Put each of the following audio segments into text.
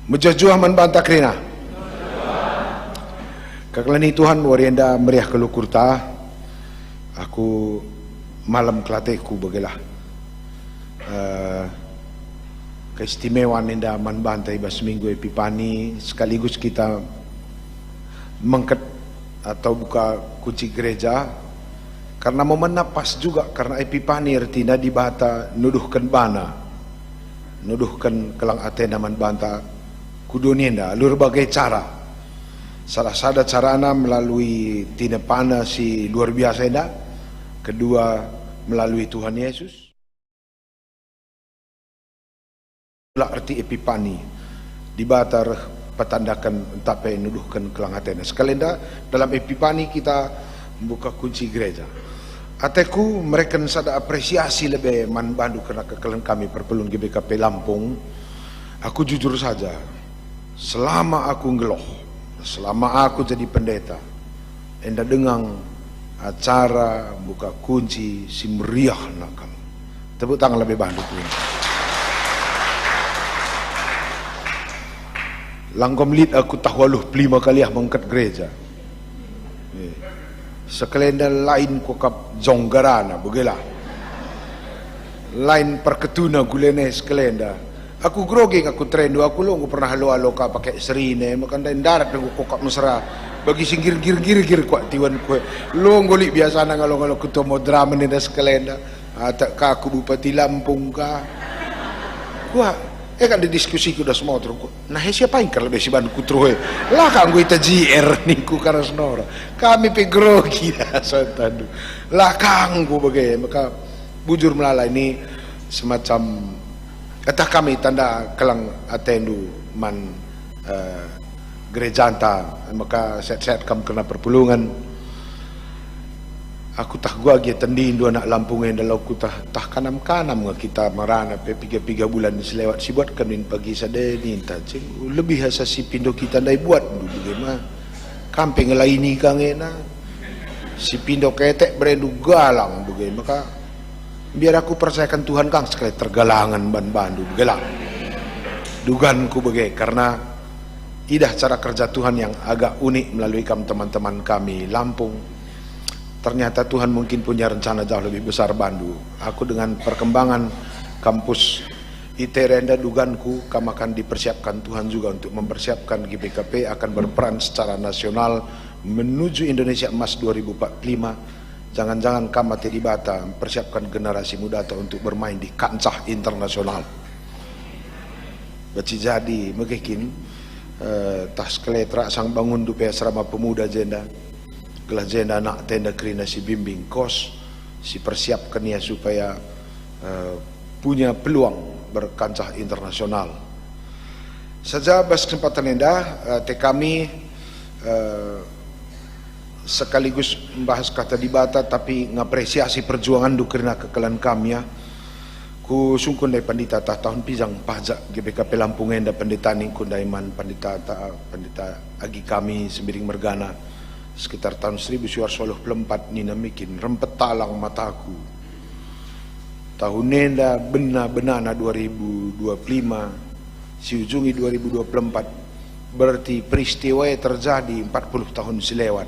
Mejajua membantah kerina. Kakelani Tuhan warienda meriah kelukurta. Aku malam kelateku bagilah. Keistimewaan indah membantah iba seminggu Epipani sekaligus kita mengket atau buka kunci gereja karena momen napas juga karena Epipani artinya dibata nuduhkan bana nuduhkan kelang Athena membantah kuduninda lur bagai cara salah satu carana melalui tinepana si luar biasa indah, kedua melalui Tuhan Yesus. Arti Epipani dibatar petandakan tape nuduhkan kelang Athena. Sekalian dalam Epipani kita buka kunci gereja. Ateku mereka sada apresiasi lebih man bandu kena kekelen kami perpelun GBKP Lampung. Aku jujur saja, selama aku ngeloh, selama aku jadi pendeta, enda dengang acara buka kunci si meriah nakal. Tepuk tangan lebih bandu tuh. Langkom lid aku tahwaluh 5 kali mengkat gereja. Sekelenda lain kokap jonggarana begilah. Lain perketuna gulene sekelenda. Aku groging aku trendo aku lo pernah halo-halo ka pakai serine makan darat aku kokap mesra. Bagi singgir gir kuat tiwan kue. Lo ngolik biasa na ngalo ketemu drama ni sekelenda. Tak ka aku Bupati Lampung ka. Kuat kan didiskusi kuda semua terus nah siapa yang kalau besi ban kutruhe lah kan gue ita JR niku karas nora kami pegrogi santadu lah kang gue bagai maka bujur melala ini semacam kata kami tanda kelang atendu man gerejanta maka set kam kena perpulungan aku tah gua dia tendin dua anak Lampungnya dalau ku tah kanam kita marana pe 3 bulan selewat si buat kamin pagi sadeni tajeng lebih hasa si pindo kita dai buat dulu bagaimana kampeng laini kangena si pindo ketek berendu galang bagaimana maka biar aku percayakan Tuhan kang sekali tergalangan ban-bandu gelang duganku bagai karena idah cara kerja Tuhan yang agak unik melalui teman-teman kami Lampung. Ternyata Tuhan mungkin punya rencana jauh lebih besar bandu. Aku dengan perkembangan kampus ITERENDA duganku kamu akan dipersiapkan Tuhan juga untuk mempersiapkan GBKP akan berperan secara nasional menuju Indonesia Emas 2045. Jangan-jangan kamu teribata mempersiapkan generasi muda atau untuk bermain di kancah internasional. Baci jadi mungkin tas keletra sang bangun dupe asrama pemuda jenda. Gelah jenda nak tenda kerina si bimbing kos si persiapkan ya supaya punya peluang berkancah internasional. Saja bas kesempatan indah kami sekaligus membahas kata dibata tapi ngapresiasi perjuangan du kerana kekelan kami ya. Ku sungkun dari pandita tahun pijang pajak GBKP Lampung enda pendeta ni kundaiman pandita agi kami sembiring mergana. Sekitar tahun 1924 ni namikin rempet talang mataku tahun nenda benar-benar 2025 si ujungi 2024 berarti peristiwa yang terjadi 40 tahun selewat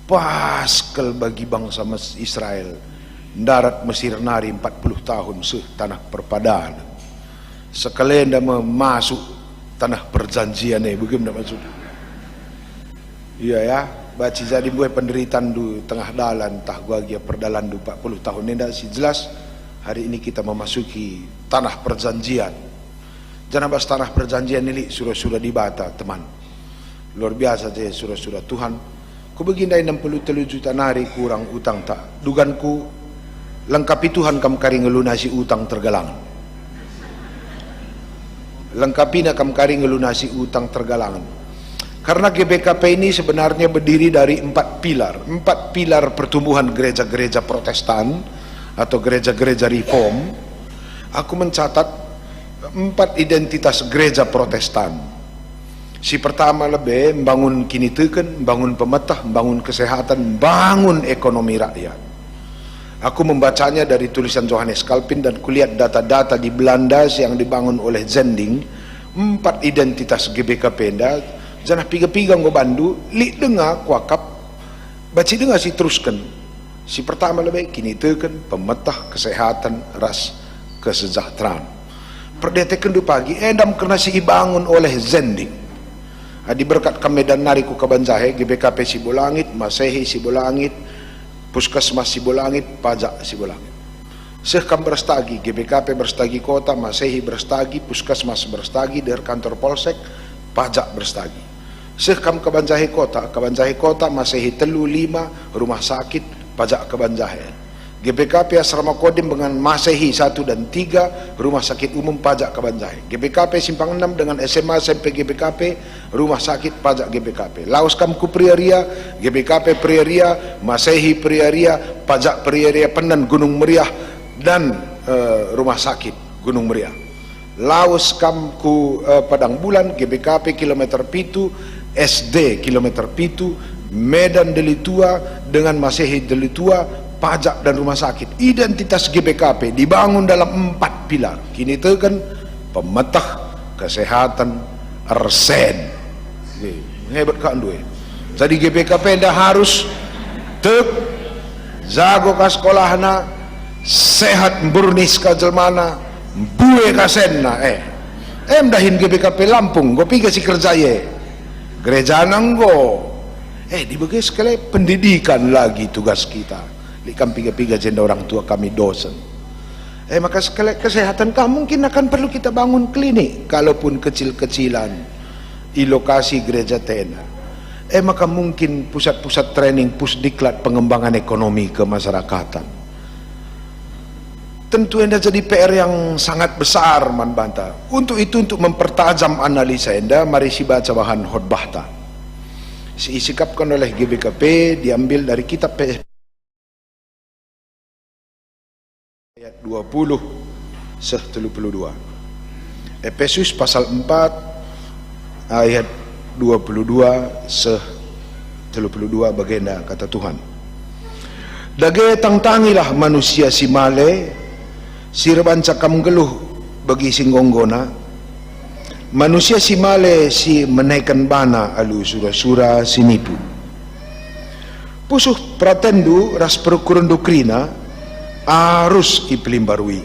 paskel bagi bangsa Israel darat Mesir nari 40 tahun tanah perpadaan sekalian dah masuk tanah perjanjian bagaimana maksud iya ya baci jadi buat penderitaan du tengah dalan tah gua gia perdalan du 40 tahun ini dah si jelas hari ini kita memasuki tanah perjanjian jangan bahas tanah perjanjian ini surah-surah dibata teman luar biasa je surah-surah Tuhan ku begindai 63 juta nari kurang utang tak duganku lengkapi Tuhan kam kari ngelunasi utang tergalangan lengkapi nak kam kari ngelunasi utang tergalangan. Karena GBKP ini sebenarnya berdiri dari 4 pilar pertumbuhan gereja-gereja Protestan atau gereja-gereja Reform. Aku mencatat 4 identitas gereja Protestan. Si pertama lebih membangun kiniteken, membangun pemetah, membangun kesehatan, membangun ekonomi rakyat. Aku membacanya dari tulisan Johannes Calvin dan kulihat data-data di Belanda yang dibangun oleh Zending 4 identitas GBKP enda janah piga-piga ngo bandu li dengar kuakap baci dengar si teruskan si pertama lebih kini tekan pemetah kesehatan ras kesejahteraan perdetekan du pagi endam kena si dibangun oleh Zending adi berkat kamedan nariku kabanjahe GBKP Sibolangit Masehi Sibolangit Puskesmas Sibolangit pajak Sibolangit sekam berstagi GBKP berstagi kota Masehi berstagi Puskesmas berstagi dari kantor polsek pajak berstagi sekam Kabanjahe kota Masehi telu 5 rumah sakit pajak Kabanjahe GBKP Asrama Kodim dengan Masehi 1 dan 3 rumah sakit umum pajak Kabanjahe GBKP Simpang 6 dengan SMA SMP GBKP rumah sakit pajak GBKP Laos Kamku Priaria GBKP Priaria Masehi Priaria pajak Priaria Penan Gunung Meriah dan rumah sakit Gunung Meriah Laos Kamku Padang Bulan GBKP kilometer pitu SD kilometer pitu Medan Delitua dengan Masehi Delitua pajak dan rumah sakit identitas GBKP dibangun dalam 4 pilar kini itu kan pemetah kesehatan RSEN hebat kan duit jadi GBKP dah harus tek jago ka sekolahna sehat burnis ka jelmana buwe ka senna dahin GBKP Lampung go piga si kerjaye gereja nanggo di bagai sekali pendidikan lagi tugas kita likam piga-piga jenda orang tua kami dosen maka sekali kesehatan kamu mungkin akan perlu kita bangun klinik kalaupun kecil-kecilan di lokasi gereja tena maka mungkin pusat-pusat training pusdiklat pengembangan ekonomi kemasyarakatan tentu enda jadi PR yang sangat besar man banta untuk itu untuk mempertajam analisa enda mari si baca bahan khotbah disikapkan oleh GBKP diambil dari kitab ayat 20 32 Efesus pasal 4 ayat 22 32 baginda kata Tuhan dage tangtangilah manusia si male si rebanca kam geluh bagi singgonggona manusia si male si menaikkan bana alu sura-sura sinipu pusuh pratendu ras perukuran dokrina arus ipelimbarui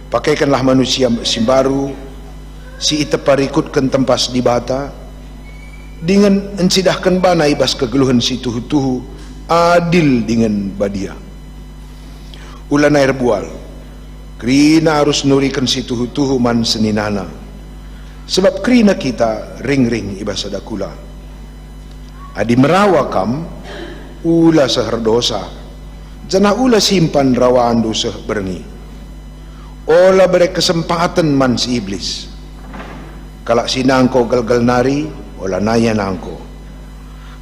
pakaikanlah manusia si baru si iteparikutkan tempas di bata dengan encidahkan bana ibas kegeluhan si tuhu-tuhu adil dengan badia ulan air bual krina harus nurikan si tuhu-tuhu man seninana sebab krina kita ring-ring ibas adakula adi merawakam ula seherdosa janah ula simpan rawaan dosa berengi olah beri kesempatan man si iblis kalak sinangko gal-gal nari olah naya nangko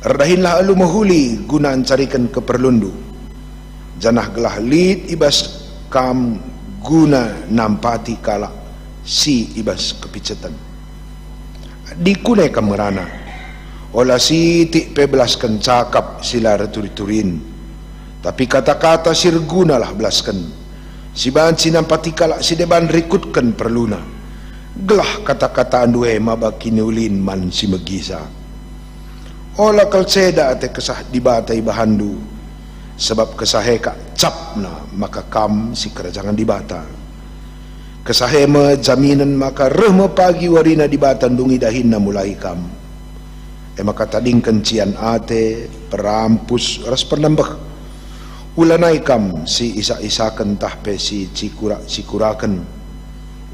erdahinlah alu mahuli guna carikan keperlundu janah gelah lid ibas kam guna nampati kalak si ibas kepicetan dikunai kamerana olah si tik pebelaskan cakap sila returi-turin tapi kata-kata sirgunalah belaskan si banci nampati kalak si deban rikutkan perluna gelah kata-kata andue mabakini ulin man si megisa olah kalceda ate kesah dibatai bahandu sebab kesahe kak capna maka kam si kerajangan dibata kesahe me jaminan maka rehme pagi warina dibatan dungi dahinna mulai kam maka tading kencian ate perampus ras penambah ulanai kam si isa-isakan tahpe si cikurakan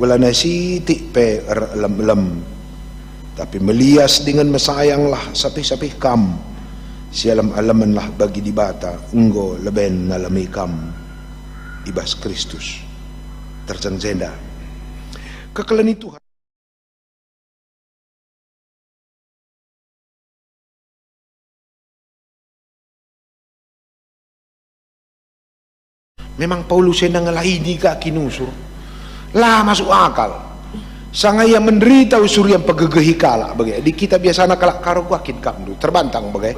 ulanai si tikpe lem-lem tapi melias dengan mesayanglah sapih-sapih kam si alam-alamanlah bagi dibata enggo leben nalami kam ibas Kristus terjenda kekelan itu memang Paulus yang ngelaini ka kinusur lah masuk akal sangaya menderita usur yang pegegehi kala bagai di kita biasana kalak karo guakin kam du terbantang bagai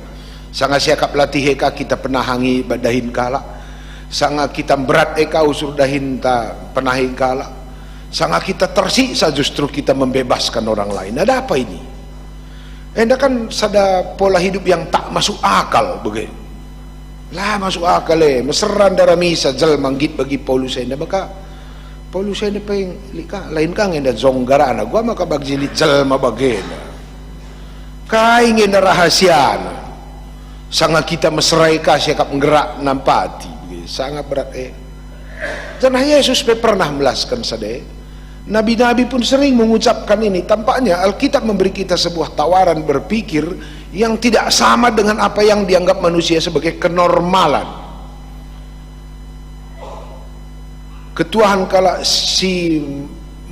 sanga siakap latih eka kita penahangi badahin kala sanga kita berat eka usur dahin ta penahi kala Sangat kita tersiksa justru kita membebaskan orang lain. Ada apa ini? Enda kan sada pola hidup yang tak masuk akal begitu. Lah masuk akal meseran darah misa jel manggit bagi Paulus enda maka Paulus enda peng lika lain kang enda zonggarana gua maka bagjilit jel mabagena. Kaingin rahasia sangat kita meserai kasih kap nggerak nampati sangat berat Jangan Yesus pernah melaskan sade. Nabi-nabi pun sering mengucapkan ini. Tampaknya Alkitab memberi kita sebuah tawaran berpikir yang tidak sama dengan apa yang dianggap manusia sebagai kenormalan. Ketuahan kala si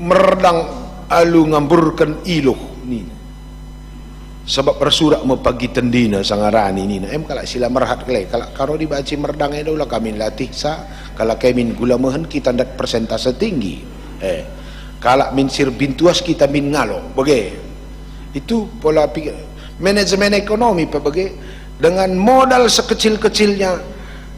meredang alu ngamburkan iluh ni. Sebab bersurak mau pagi tendina sangarani ni. Kala sila merhat kelai. Kalau dibaca meredang itu lah kami latih sa. Kalau kami gula mehen kita ndak persentase tinggi. Kalau min sir bintuas kita min ngalo bagai itu pola pikir manajemen ekonomi bagai dengan modal sekecil-kecilnya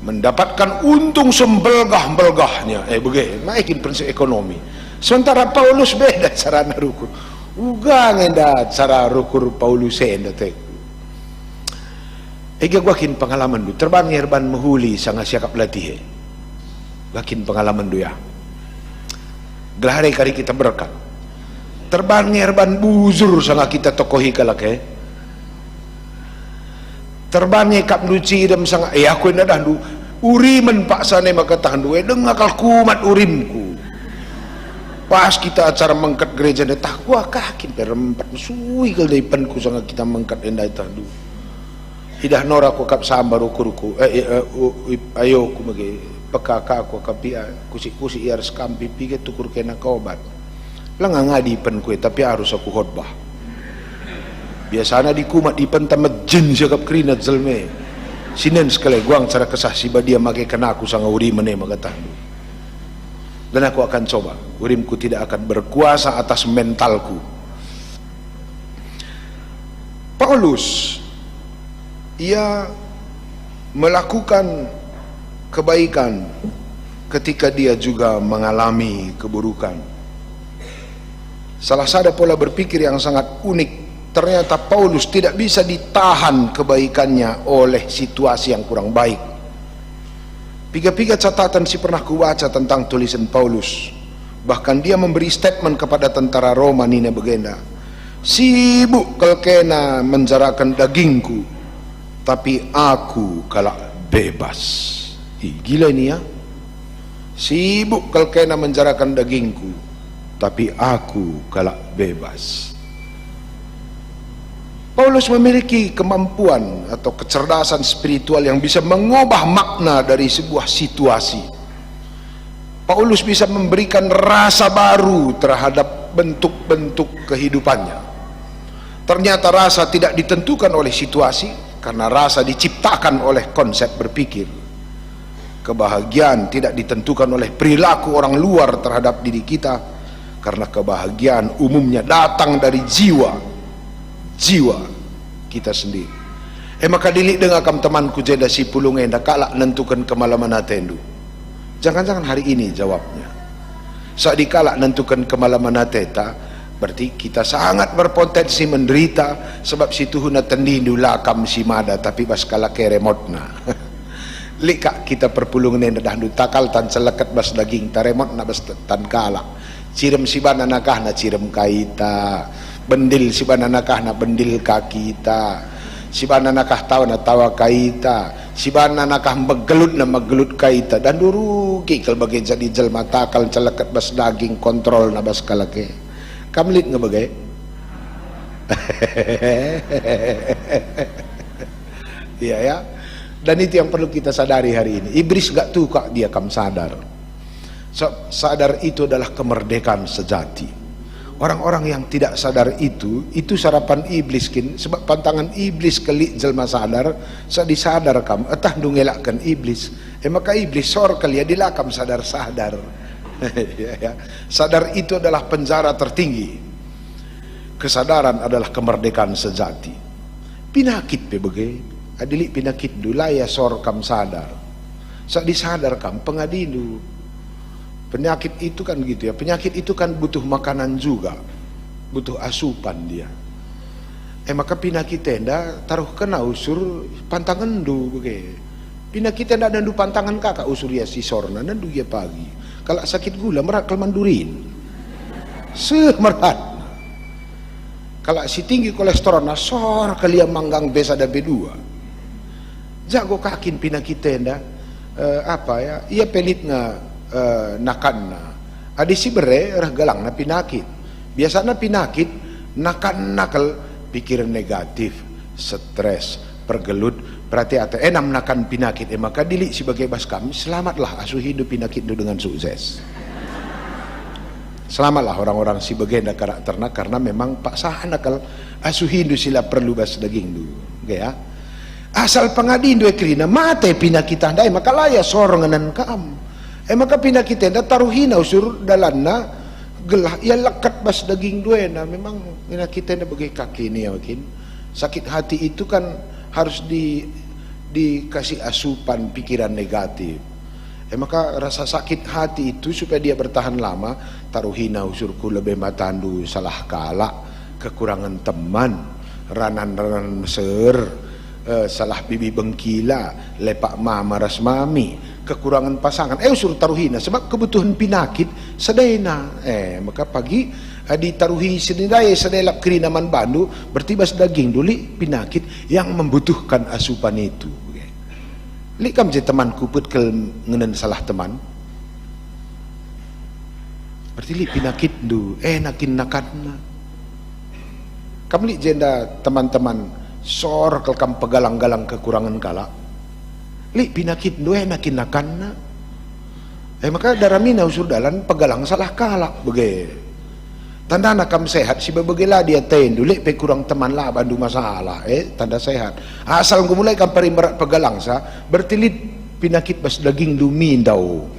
mendapatkan untung sembelgah-belgahnya bagai makin prinsip ekonomi. Sementara Paulus beda cara narukur ugang enda cara rukur Paulus enda tek gwakin pengalaman du terbang herban mahuli sangat siakap latih gwakin pengalaman du ya gelahari kali kita berkat terbang ngerban buzur sangat kita tokohi kalake terbang kap duci dem sangat aku ina dah du urimen pak sane maka tahan du dengar kal kumat urimku pas kita acara mengkat gereja de takwa kakin perempat suwi kal daipanku sangat kita mengkat endai tahan du idah norak ko kap sambar ukuruku ayo ku mage pekaka aku kapia kusi-kusi harus kampi pikir tukur kena kaubat lah ngadi pen kue tapi harus aku khotbah biasanya di kumat di pen tamat jin siakap kerinat zelme sinen sekali guang cara kesah si badia make kena aku sang uri mene magatan dan aku akan coba urimku tidak akan berkuasa atas mentalku. Paulus ia melakukan kebaikan ketika dia juga mengalami keburukan. Salah satu pola berpikir yang sangat unik, ternyata Paulus tidak bisa ditahan kebaikannya oleh situasi yang kurang baik. Piga-piga catatan si pernah kubaca tentang tulisan Paulus. Bahkan dia memberi statement kepada tentara Roma nina begenda, sibuk kelkena menjarakan dagingku, tapi aku kalak bebas. Gila ini ya, sibuk kelkena menjarakan dagingku tapi aku kalak bebas. Paulus memiliki kemampuan atau kecerdasan spiritual yang bisa mengubah makna dari sebuah situasi. Paulus bisa memberikan rasa baru terhadap bentuk-bentuk kehidupannya. Ternyata rasa tidak ditentukan oleh situasi, karena rasa diciptakan oleh konsep berpikir. Kebahagiaan tidak ditentukan oleh perilaku orang luar terhadap diri kita, karena kebahagiaan umumnya datang dari jiwa kita sendiri. Maka dilik dengan kam temanku jeda si pulung enda kalak nentukan kemalaman atendu. Jangan-jangan hari ini jawabnya. Saat dikalak nentukan kemalaman ateta, berarti kita sangat berpotensi menderita sebab si tuhuna tendindu lakam si mada tapi bas kala ke remotna. Lika kita perpulungan yang dah takal tan selekat bas daging taremot na bas tan kala cirem si bana nakah na cirem kaita bendil si bana nakah na bendil kakita si bana nakah tawa na tawa kaita si bana nakah megelut na megelut kaita dan durugi kal bagai jadi jelma takal selekat bas daging kontrol na bas kalake kamlit nga bagay iya ya. Dan itu yang perlu kita sadari hari ini. Iblis gak tuka dia kam sadar. Sadar itu adalah kemerdekaan sejati. Orang-orang yang tidak sadar itu sarapan iblis kin. Sebab pantangan iblis kelik jelma sadar, saat disadar kam, etah dungelakkan iblis. Maka iblis sor kali ya dilakam sadar-sadar. Sadar itu adalah penjara tertinggi. Kesadaran adalah kemerdekaan sejati. Pinakit pe begitu. Adilik pinakit dulu ya sor kam sadar. Saat disadar kam pengadilu Penyakit itu kan gitu ya, penyakit itu kan butuh makanan juga, butuh asupan dia. Maka penyakit tenda taruh kena usur pantangan du begitu. Penyakit tenda dan du pantangan kakak usur ya si sorna dan du ya pagi. Kalau sakit gula merat kelmandurin, semerat. Kalau si tinggi kolesterol nasor kalian manggang besa ada B2. Jago kakin penyakit tenda apa ya? Ia pelit nakanna. Adi si bere rah galang na pinakit. Biasanya pinakit nakan nakal pikiran negatif, stres, pergelut. Berarti ada enam nakan pinakit. Maka dili sebagai baskam, selamatlah asuh hidup pinakit itu dengan sukses. Selamatlah orang-orang si bagian karakterna karena memang paksahan nakal asuh hidup sila perlu bas daging dulu. Okay, ya? Asal pengadin dua kerina mate pinakit andai maka laya soronganan kaam. Maka pinakit anda taruhina usur dalanna gelah ia lekat bas daging dua na memang pinakit anda bagai kaki ini ya mungkin sakit hati itu kan harus dikasih asupan pikiran negatif. Maka rasa sakit hati itu supaya dia bertahan lama taruhina usurku lebih matandu salah kala kekurangan teman ranan-ranan meser salah bibi bengkila lepak mama ras mami kekurangan pasangan usur taruhina sebab kebutuhan pinakit sedena maka pagi ditaruhi senidai sedelap kerinaman bandu bertibas daging duli pinakit yang membutuhkan asupan itu li kam je teman kuput kel ngenen salah teman berarti li pinakit du nakin nakatna kam li jenda teman-teman sor kel kam pegalang-galang kekurangan kala li pinakit du nakin nakanna maka daramina usur dalan pegalang salah kala bege tanda nakam sehat si babagela dia tendu li pe kurang teman lah bandu masalah tanda sehat asal mulai kam parimerat pegalang sa bertilit pinakit bas daging du mindau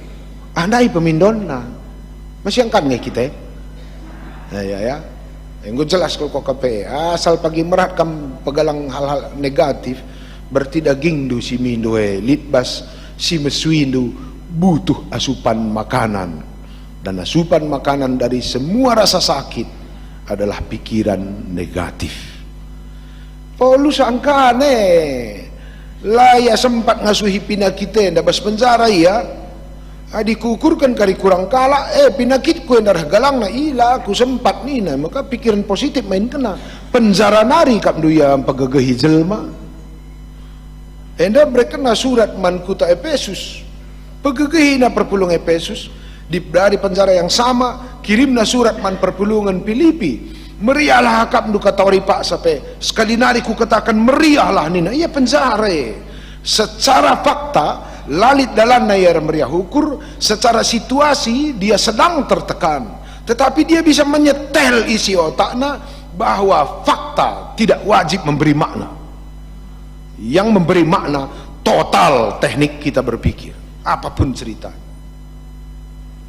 andai pemindonna masih angkan nge kita ya yang jelas kalau KP asal pagi merat kam pegalang hal-hal negatif berarti daging du si mindo litbas si mesuindu butuh asupan makanan dan asupan makanan dari semua rasa sakit adalah pikiran negatif. Paulus angkane laya sempat ngasuhi pinakit nda bas penjara ya dikukurkan kari kurang kala pinakit ku darah galang na ila aku sempat nina maka pikiran positif main kena penjara nari kap duya pagagahi jelma enda mereka na surat mankuta Efesus pagagahi na perpulung Efesus dari penjara yang sama kirim na surat man perpulungan Filipi meriahlah kap du kata ori pak sampai sekali nari ku katakan meriahlah nina iya penjara secara fakta lalit dalam nayar meriah ukur secara situasi dia sedang tertekan tetapi dia bisa menyetel isi otaknya bahwa fakta tidak wajib memberi makna yang memberi makna total teknik kita berpikir apapun cerita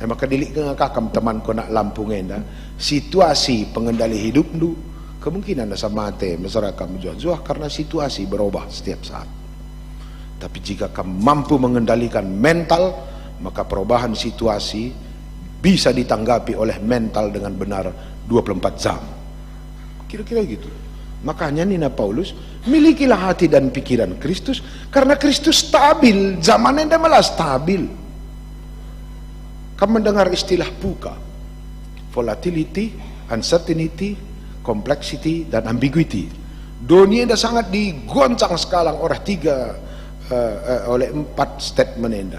maka dilik kakam teman ko nak lampung enda situasi pengendali hidup du kemungkinan asa mate masyarakat menjual karena situasi berubah setiap saat. Tapi jika kamu mampu mengendalikan mental, maka perubahan situasi bisa ditanggapi oleh mental dengan benar 24 jam. Kira-kira gitu. Makanya Nina Paulus, milikilah hati dan pikiran Kristus, karena Kristus stabil, zamannya dah malah stabil. Kamu mendengar istilah VUCA, volatility, uncertainty, complexity, dan ambiguity. Dunia dah sangat digoncang sekarang oleh 4 statement enda.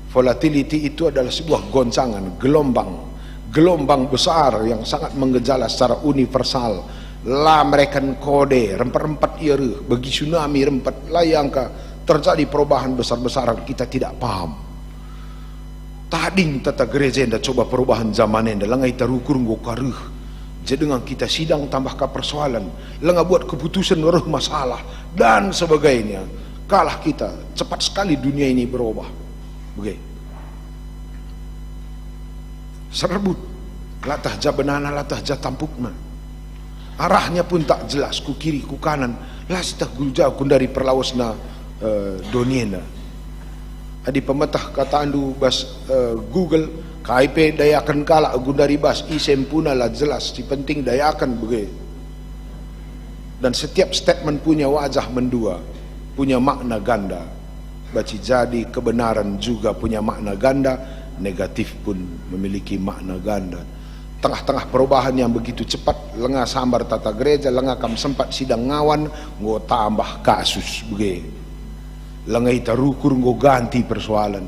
Volatility itu adalah sebuah goncangan, gelombang besar yang sangat menggejala secara universal. Lah mereka kode rempat-rempat ieu bagi tsunami rempat layangka terjadi perubahan besar-besaran kita tidak paham. Tading tata gereja enda coba perubahan zaman enda langai tarukur ngokaruh. Jadi dengan kita sidang tambahkan persoalan, lenga buat keputusan waruh masalah dan sebagainya. Kalah kita, cepat sekali dunia ini berubah. Begitu. Serbut, latah jabenana, latah jatampukna. Arahnya pun tak jelas, ku kiri, ku kanan. Lasitah guljau kun dari perlawasna doniena. Adi pemetah kata andu bas Google KIP dayakan kalak gundari bas isempuna lah jelas si penting dayakan begitu. Dan setiap statement punya wajah mendua, punya makna ganda. Baci jadi kebenaran juga punya makna ganda, negatif pun memiliki makna ganda. Tengah-tengah perubahan yang begitu cepat, lengah sambar tata gereja, lengah kam sempat sidang ngawan, ngo tambah kasus begitu. Lengah ita rukur ngo ganti persoalan,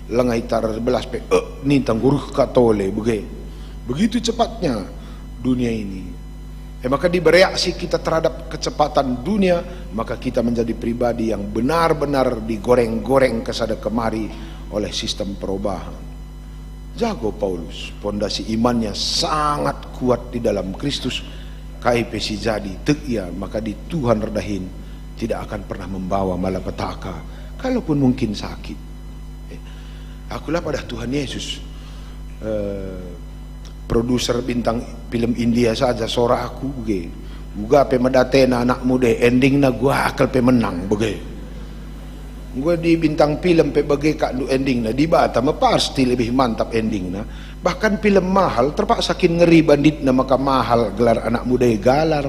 lengah ita belas pe ni tangguruh katole begitu. Begitu cepatnya dunia ini. Maka di bereaksi kita terhadap kecepatan dunia, maka kita menjadi pribadi yang benar-benar digoreng-goreng kesada kemari oleh sistem perubahan. Jago Paulus, pondasi imannya sangat kuat di dalam Kristus. KIP si jadi tekia, maka di Tuhan redahin tidak akan pernah membawa malapetaka, kalaupun mungkin sakit. Akulah pada Tuhan Yesus. Produser bintang film India saja sora aku begitu. Gua pe medatena anak muda ending na gua akal pe menang begitu. Gua di bintang film pe bagai kak du ending na di Batam pasti lebih mantap ending na. Bahkan film mahal terpaksa kin ngeri bandit na maka mahal gelar anak muda galar.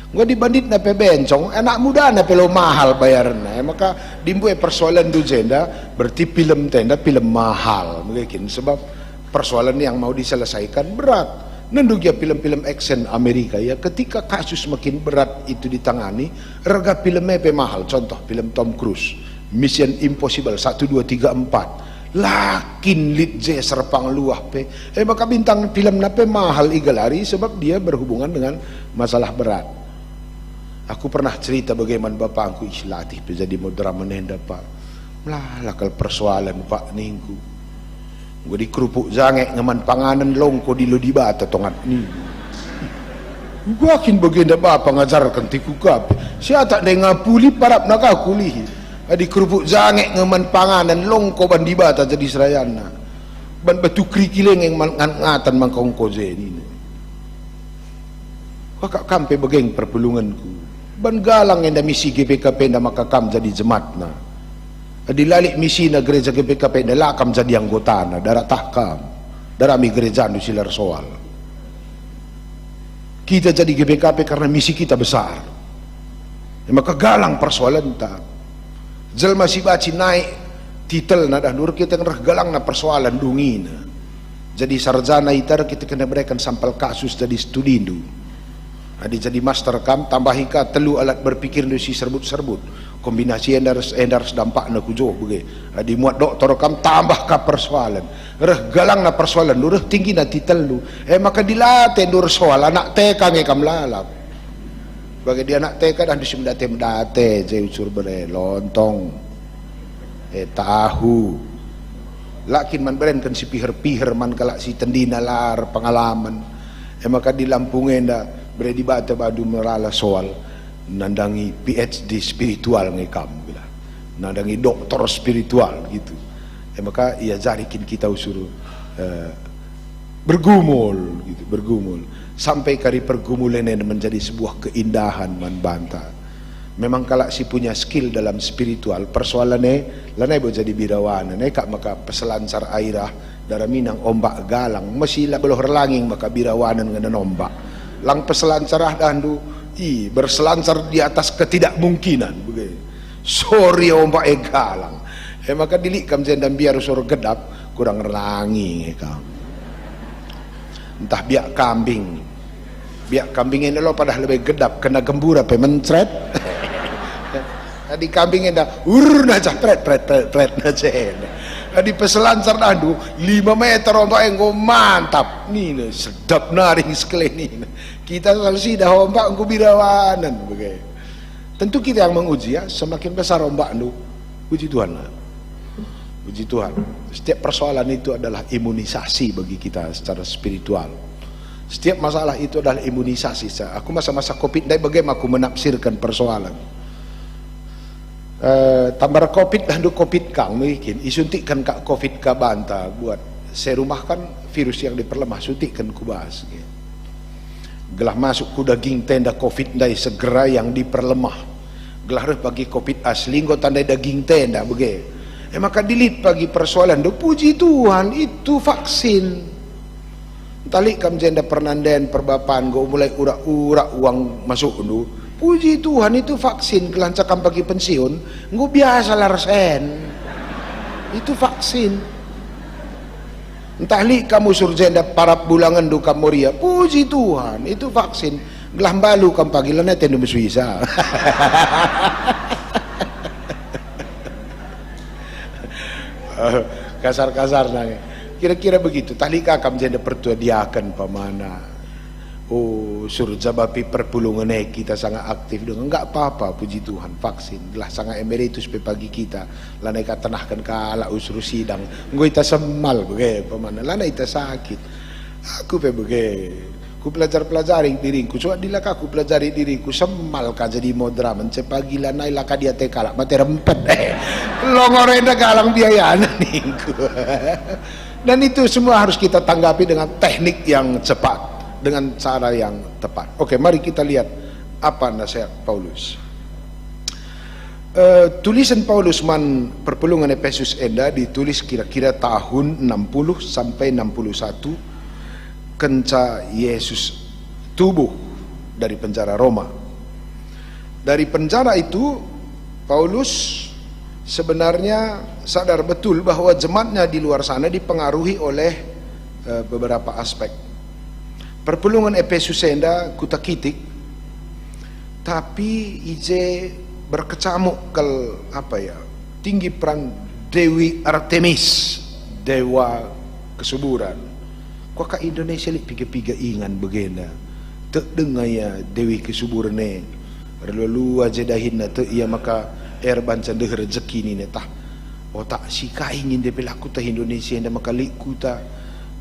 Gua di bandit na pe bencong anak muda na pe lo mahal bayarna. Maka dimbue persoalan du jenda berarti film tenda film mahal mungkin sebab persoalan yang mau diselesaikan berat. Nendugia film-film action Amerika ya, ketika kasus makin berat itu ditangani, harga filmnya pe mahal. Contoh film Tom Cruise, Mission Impossible 1, 2, 3, 4. Lakin lit je serpang luah pe. Maka bintang film nape mahal igalari sebab dia berhubungan dengan masalah berat. Aku pernah cerita bagaimana bapakku islatih pe jadi modera menenda pak. Melalakal persoalan pak ningku. Gua di kerupuk jange ngaman panganan longko di lodi bata tongat ni. Gua akin baginda bapa ngajarkan tiku kap. Sia tak de ngapuli parap nak kulihi. Di kerupuk jange ngaman panganan longko ban di bata jadi serayana. Ban batu krikileng yang ngatan mangkongko jeni. Kakak kampe bageng perpulunganku. Ban galang yang da misi GPKP nda makakam jadi jemaatna. Dilalik misi na gereja GPKP na lakam jadi anggota na darah tahkam darah mi gereja nu silar soal kita jadi GPKP karena misi kita besar maka galang persoalan tak jelma si baci naik titel na dah nur kita ngerah galang na persoalan dungina jadi sarjana itar kita kena berikan sampel kasus jadi studindu jadi master kam tambahika telu alat berpikir nu si serbut-serbut kombinasi endar dampak na kujo begitu. Di muat doktor kam tambah ka persoalan. Reh galang na persoalan, reh tinggi na titel lu. Maka dilatih dur soal anak TK nge kam lalap. Bagi dia anak TK dah disim date je ucur bere lontong. Tahu. Lakin man beren kan si piher-piher man kalak si tendina lar pengalaman. Maka di Lampungen dah bere di bata badu merala soal. Nandangi PhD spiritual ngekam bila nandangi doktor spiritual gitu maka ia jarikin kita suruh bergumul gitu bergumul sampai kari pergumulan yang menjadi sebuah keindahan man banta memang kalau si punya skill dalam spiritual persoalannya lanai boleh jadi birawana nekak maka peselancar airah darah minang ombak galang masih beloh relanging maka birawanan ngana ombak lang peselancarah dandu berselancar di atas ketidakmungkinan begitu. Sorry ombak galang. Maka dilik kam jendam biar sor gedap kurang relangi kam. Entah biak kambing. Biak kambing ini lo pada lebih gedap kena gembura pe mencret. Tadi kambing dah urun aja pret aja. Di peselancar dandu 5 meter ombak engko mantap. Nih sedap naring sekeliling. Kita selalu dah ombak engkau birawanan begitu. Tentu kita yang menguji ya, semakin besar ombak nu, puji Tuhan lah. Puji Tuhan. Setiap persoalan itu adalah imunisasi bagi kita secara spiritual. Setiap masalah itu adalah imunisasi. Aku masa-masa Covid, bagaimana aku menafsirkan persoalan. Tambah Covid dah Covid kang mungkin isuntikkan kak Covid ka banta buat saya rumahkan virus yang diperlemah suntikkan kubas gitu. Gelah masuk ku daging tenda Covid dai segera yang diperlemah gelah bagi Covid asli nggo tandai daging tenda begitu Maka dilit pagi persoalan do, puji Tuhan itu vaksin. Tali kam jenda pernandayan perbapaan go mulai urak-urak uang masuk do. Puji Tuhan itu vaksin, kelancakan pagi pensiun go biasa larsen. Itu vaksin. Entah li kamu surjenda para bulangan do kamoria. Puji Tuhan itu vaksin. Gelah balu kam pagi lana tendu Suisa. Kasar-kasar nang. Kira-kira begitu. Talika kam jenda pertua diakan pamana. Oh, surja bapi perpulungan kita sangat aktif dengan enggak apa-apa, puji Tuhan, vaksin. Gelah sangat emeritus pe pagi kita. Lana ika tenahkan kala usru sidang. Nggo ita semal bege pamana. Lana ita sakit. Aku pe bege. Ku pelajari diriku, so dilaka aku pelajari diriku semal ka jadi modra mencepagi lanai laka dia tekalak mati rempet longorenda galang biaya ningku. Dan itu semua harus kita tanggapi dengan teknik yang cepat, dengan cara yang tepat. Oke, mari kita lihat apa nasihat Paulus. Tulisan Paulus man perpulungan Efesus enda ditulis kira-kira tahun 60 sampai 61 kenca Yesus tubuh dari penjara Roma. Dari penjara itu Paulus sebenarnya sadar betul bahwa jemaatnya di luar sana dipengaruhi oleh beberapa aspek. Perpulungan Efesus enda kutakitik, tapi ije berkecamuk ke tinggi peran Dewi Artemis, dewa kesuburan. Kau ka Indonesia li piga-piga ingan begena. Tak dengar ya Dewi kesuburan ne. Lalu aja dahin na tak iya maka bancan deh rezeki ni netah. Oh tak sika ingin dia pelaku tah Indonesia nda maka liku ta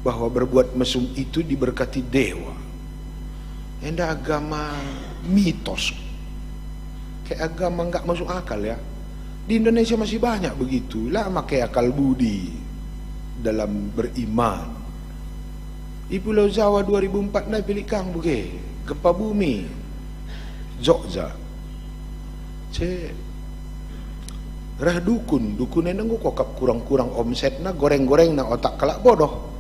bahwa berbuat mesum itu diberkati dewa. Enda agama mitos. Kayak agama enggak masuk akal ya. Di Indonesia masih banyak begitu. Lah makai akal budi dalam beriman. Di Pulau Jawa 2004 na pilih kang buge gempa bumi Jogja rah dukun nenggu kokap kurang-kurang omset na goreng-goreng na otak kelak bodoh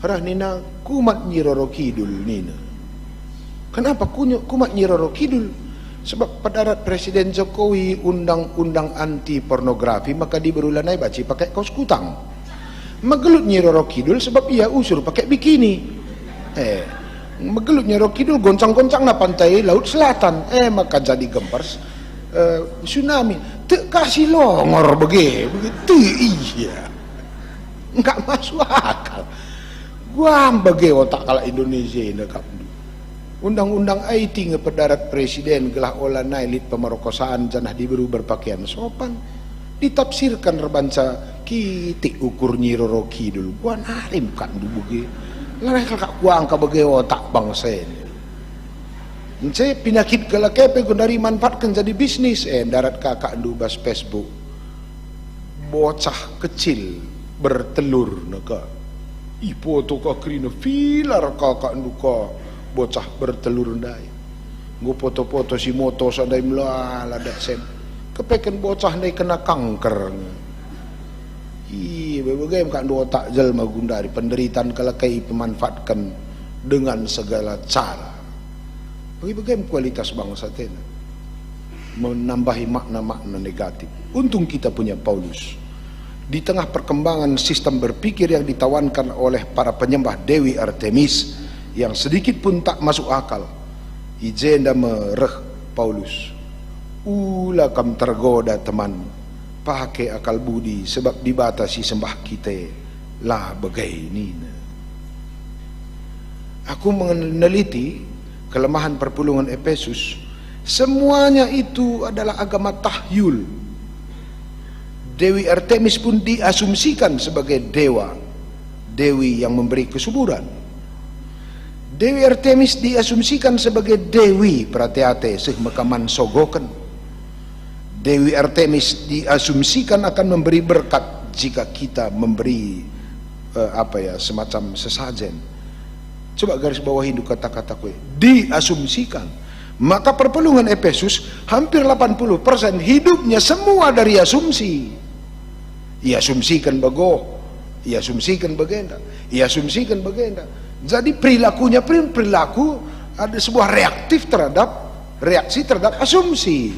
rah nina kumat nyiroro kidul nina. Kenapa kumat nyiroro kidul? Sebab pada Presiden Jokowi undang-undang anti pornografi maka diberulanai baci pakai kaos kutang. Megelut Nyiroro Kidul sebab ia usur pakai bikini. Megelut Nyiroro Kidul goncang-goncang na pantai laut selatan. Maka jadi gempers tsunami. Tak kasih longor begitu iya. Enggak masuk akal. Gua bagi otak kala Indonesia ini kap. Undang-undang IT ngepedarat presiden gelah olah nailit pemerkosaan janah diberi berpakaian sopan. Ditafsirkan rebanca kitik ukur Nyiroro Kidul gua narim kan dubuge lareh kakak gua angka bege otak bangsa ini ence penyakit galakepe gua dari manfaatkan jadi bisnis darat kakak dubas Facebook bocah kecil bertelur naka ipoto kakrina filar kakak duka bocah bertelur ndai gua foto-foto si moto sadai melala sen kepeken bocah ni kena kanker. Bagaimana kan dua tak jelma gundari penderitaan kalakai pemanfaatkan dengan segala cara. Bagaimana kualitas bangsa tena menambahi makna-makna negatif. Untung kita punya Paulus. Di tengah perkembangan sistem berpikir yang ditawankan oleh para penyembah Dewi Artemis yang sedikit pun tak masuk akal, ijenda mereh Paulus. Ulah kam tergoda teman, pakai akal budi sebab dibatasi sembah kita lah begini. Aku meneliti kelemahan perpulungan Efesus, semuanya itu adalah agama tahyul. Dewi Artemis pun diasumsikan sebagai dewa, dewi yang memberi kesuburan. Dewi Artemis diasumsikan sebagai dewi perhati-hati seh mekaman sogoken. Dewi Artemis diasumsikan akan memberi berkat jika kita memberi semacam sesajen. Coba garis bawahi itu kata-kata kue. Diasumsikan. Maka perpulungan Efesus hampir 80% hidupnya semua dari asumsi. ia asumsikan bago, ia asumsikan bagenda, ia asumsikan bagenda. Jadi perilakunya perilaku ada sebuah reaksi terhadap asumsi.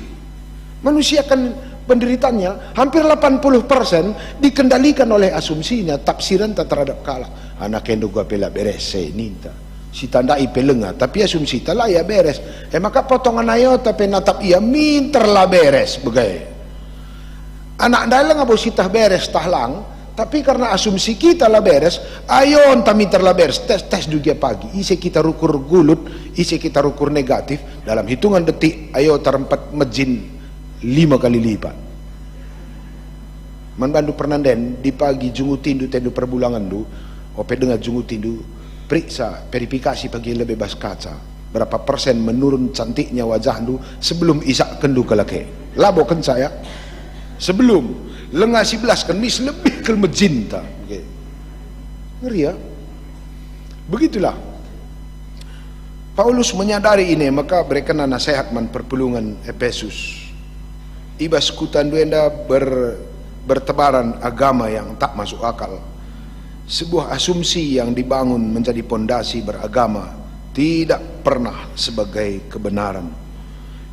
Manusia kan penderitanya hampir 80% dikendalikan oleh asumsinya, tafsiran terhadap kala. Anak yang gua pela beres ninta. Si tandai pelenga, tapi asumsi telah ya beres. Maka potongan ayo tapi natap ia minterlah beres begai. Anak dalang abo sitah beres tahlang, tapi karena asumsi kita lah beres, ayon tami terlah beres, tes juga pagi, isi kita rukur gulut, isi kita rukur negatif, dalam hitungan detik, ayo terempat mejin 5 kali lipat. Manbandu pernanden, di pagi jungu tindu tendu perbulangan du, ope dengar jungu tindu, periksa, verifikasi pagi lebih bebas kaca, berapa persen menurun cantiknya wajah du sebelum isak kendu kelake. Labo kan saya, sebelum lengah 11 kan mis lebih ke mejinta. Okay. Ngeri ya. Begitulah Paulus menyadari ini, maka berikan nasihat man perpulungan Efesus. Ibas kutan duenda bertebaran agama yang tak masuk akal. Sebuah asumsi yang dibangun menjadi pondasi beragama tidak pernah sebagai kebenaran.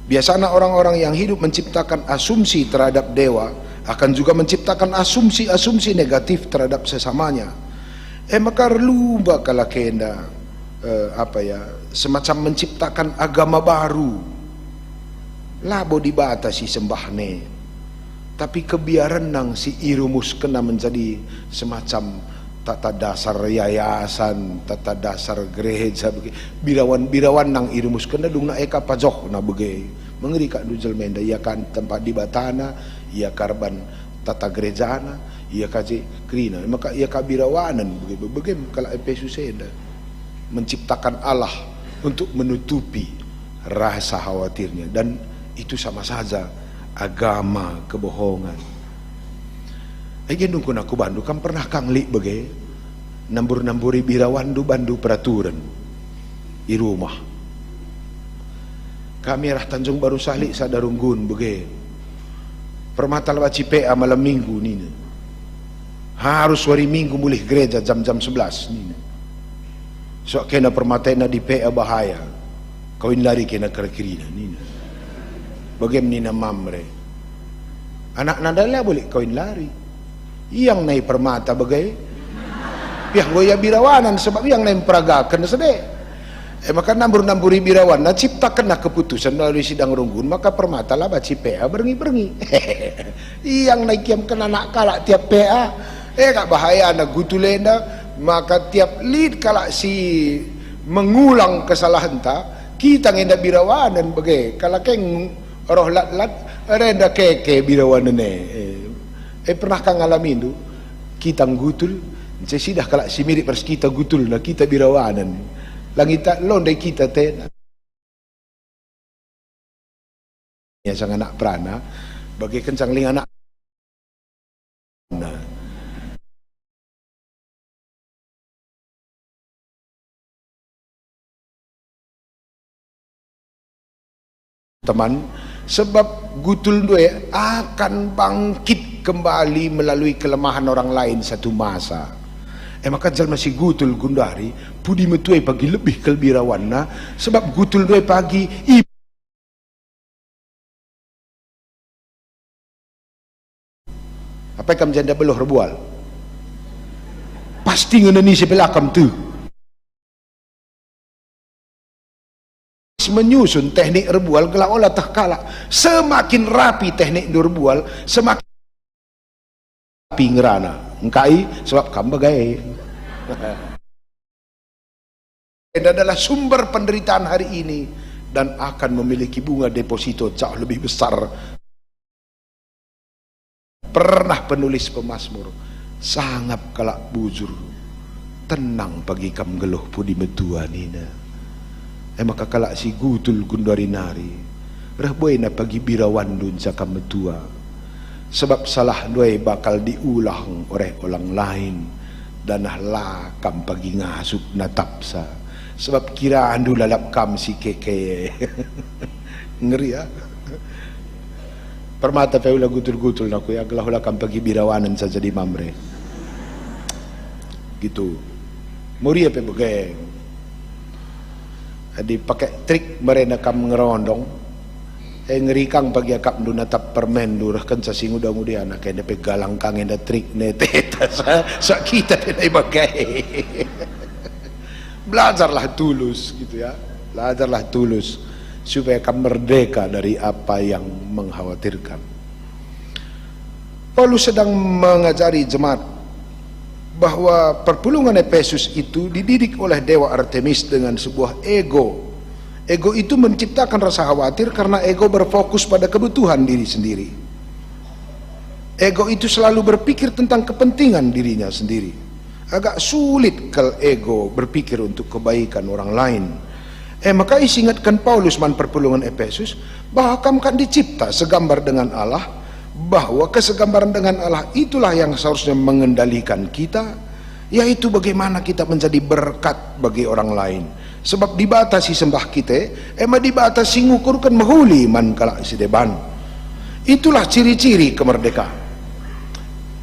Biasanya orang-orang yang hidup menciptakan asumsi terhadap dewa akan juga menciptakan asumsi-asumsi negatif terhadap sesamanya. Maka luba kala kenda semacam menciptakan agama baru. Labo dibatasi sembahne, tapi kebiaran nang si irumus kena menjadi semacam tata dasar yayasan, tata dasar gereja, birawan-birawan nang irumus kena dung na eka pajoh na begai mengeri kak dujel menda, ia kan tempat di batana, ia karban tata gerejana, ia kaji krina, maka ia kabirawanan begai kalau Efesus seda menciptakan Allah untuk menutupi rasa khawatirnya, dan itu sama saja agama kebohongan. Gendung kun aku bandu kan pernah kang li begai namburi birawan du bandu peraturan di rumah. Kami arah Tanjung Baru Salik sadarunggun begai permata baci PA malam minggu nina. Harus hari minggu mulih gereja jam-jam 11 nina. So kena permatena di PA bahaya. Kawin lari kena kira-kirina nina. Bagaimana nina mamre. Anak nadala boleh kawin lari. Yang naik permata bagai pihak goya birawanan sebab yang naik peragakan sedek. Maka namburi birawan na ciptakan na keputusan melalui sidang runggun, maka permata lah baci PA berengi yang naik yang kena nak kalak tiap PA kak bahaya na gutulenda, maka tiap lead kalak si mengulang kesalahan ta kita ngenda birawanan bagai kalak keng roh lat renda keke birawanan pernah kang ngalamin tu kita ngutul sesidah kalak si mirip pers kita gutul na kita birawanan langit londai kita tena ya sang anak prana bagi kencang ling anak teman, sebab gutul dua akan bangkit kembali melalui kelemahan orang lain satu masa. Maka jalma si gutul gundari pudi metuai pagi lebih kelbirawanna sebab gutul dua pagi apa kam janda beloh rebual pasti ngeneni sebelakam tu menyusun teknik rebual gelak olah tak kalah semakin rapi teknik rebual semakin rapi ngerana engkai sebab kamu bagai adalah sumber penderitaan hari ini dan akan memiliki bunga deposito jauh lebih besar. Pernah penulis pemazmur sangap kalak bujur tenang pagi kam geluh pudi metua nina maka kalak si gutul gundari nari rahboy na pagi birawan dun sa kam metua sebab salah duai bakal diulang oleh orang lain dan lah kam pagi ngasuk natapsa sebab kiraan du lalap kam si keke ngeri ya permata peula gutul-gutul naku ya gelah kam pergi birawanan saja di mamre gitu muria pe begeng adi pakai trik merena kam ngerondong ngerikang pagi akap duna tap permen durah kan sa singuda mudiana kaya depe galang kang enda trik neteta sa kita pinay bagay belajarlah tulus gitu ya, belajarlah tulus supaya kamu merdeka dari apa yang mengkhawatirkan. Paulus sedang mengajari jemaat bahwa perpulungan Efesus itu dididik oleh dewa Artemis dengan sebuah ego. Ego itu menciptakan rasa khawatir karena ego berfokus pada kebutuhan diri sendiri. Ego itu selalu berpikir tentang kepentingan dirinya sendiri. Agak sulit kalau ego berpikir untuk kebaikan orang lain. Maka ingatkan Paulus man perpulungan Efesus bahwa kamu kan dicipta segambar dengan Allah, bahwa kesegambaran dengan Allah itulah yang seharusnya mengendalikan kita, yaitu bagaimana kita menjadi berkat bagi orang lain. Sebab dibatasi sembah kita, dibatasi ngukurkan mahuli man kala sideban. Itulah ciri-ciri kemerdekaan.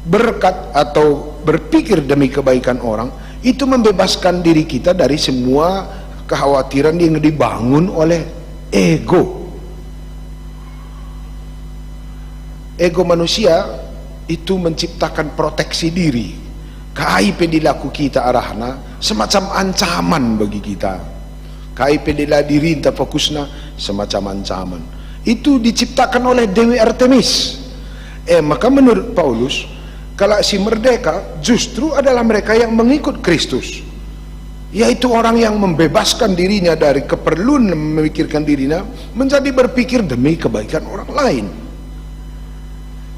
Berkat atau berpikir demi kebaikan orang itu membebaskan diri kita dari semua kekhawatiran yang dibangun oleh ego. Ego manusia itu menciptakan proteksi diri. KIP dilaku kita arahna semacam ancaman bagi kita. KIP dila diri entah fokusna semacam ancaman. Itu diciptakan oleh Dewi Artemis. Maka menurut Paulus, kalau si merdeka justru adalah mereka yang mengikut Kristus, yaitu orang yang membebaskan dirinya dari keperluan memikirkan dirinya menjadi berpikir demi kebaikan orang lain.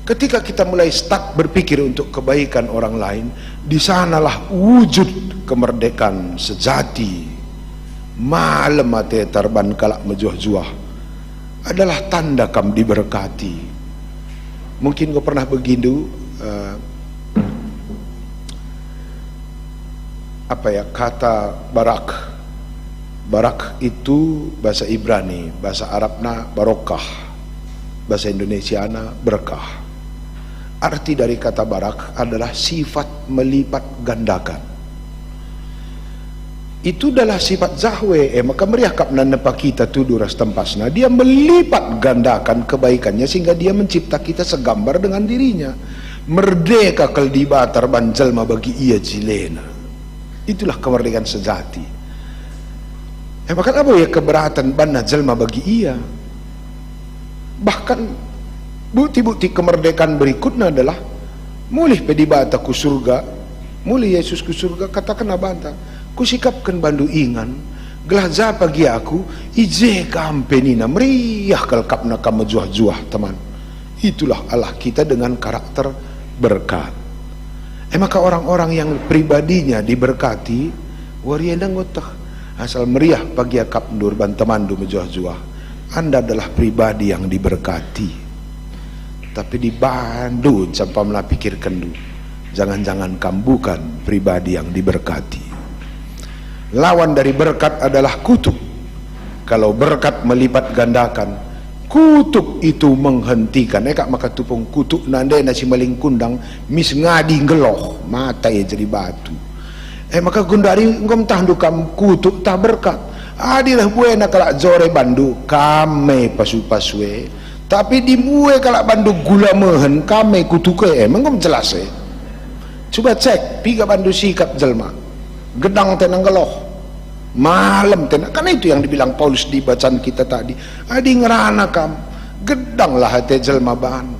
Ketika kita mulai start berpikir untuk kebaikan orang lain, di sanalah wujud kemerdekaan sejati. Malam mati tarban kalak mejuah-juah adalah tanda kam diberkati. Mungkin kau pernah begitu kata barak itu bahasa Ibrani, bahasa Arabna barokah, bahasa Indonesiana berkah. Arti dari kata barak adalah sifat melipat gandakan. Itu adalah sifat Zahwe. Maka meriah kapna nepa kita tudur tempasna, dia melipat gandakan kebaikannya sehingga dia mencipta kita segambar dengan dirinya. Merdeka keldibatar banjalma bagi ia jilena. Itulah kemerdekaan sejati. Maka apa ya keberatan banna jelma bagi ia? Bahkan bukti-bukti kemerdekaan berikutnya adalah mulih pedibata ku surga, mulih Yesus ku surga, katakan abanta kusikapkan bandu ingan gelah za pagi aku ije kampenina meriah kalkapna kamu juah-juah teman. Itulah Allah kita dengan karakter berkat. Maka orang-orang yang pribadinya diberkati wariendang ngotah asal meriah pagi akap ndur bantemandu mejuah-juah. Anda adalah pribadi yang diberkati. Tapi di bandu sampai melapikirkan du, jangan-jangan kamu bukan pribadi yang diberkati. Lawan dari berkat adalah kutuk. Kalau berkat melipat gandakan, kutuk itu menghentikan. Kak maka tupung kutuk nande nasi maling kundang mis ngadi ngeloh mata ya jadi batu. Maka gundari ngom tahdu kam kutuk tak berkat. Adilah buena kalak zore bandu kame pasu-paswe. Tapi di bue kalak bandu gula mehen kame kutuke ngom jelas Coba cek piga bandu sikap jelma. Gedang tenang geloh. Malam tenang, karena itu yang dibilang Paulus di bacaan kita tadi. Adi ngerana kam gedang lah hati jelma bahan.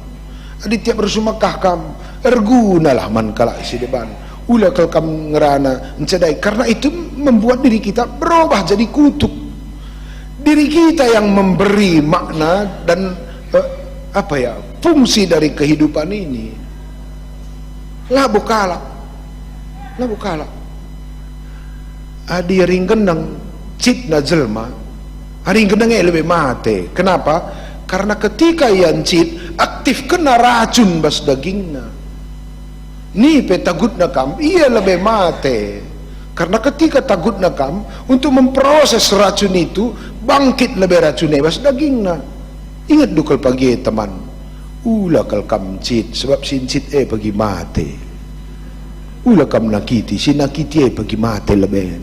Adi tiap bersumakah kam ergunalah man kalak isi depan. Ula kalau kam ngerana encedai, karena itu membuat diri kita berubah jadi kutuk. Diri kita yang memberi makna dan fungsi dari kehidupan ini. Labu kalak adi ring gendang cit na jelma ring gendangnya lebih mate. Kenapa? Karena ketika yang cit aktif kena racun bas dagingna ni petagut nakam ia lebih mate. Karena ketika tagut nakam untuk memproses racun itu bangkit lebih racunnya bas dagingna. Ingat dukul pagi teman, Ula kal kam cit sebab sincit pergi mati. Ula kam nakiti si nakiti pergi mati leben.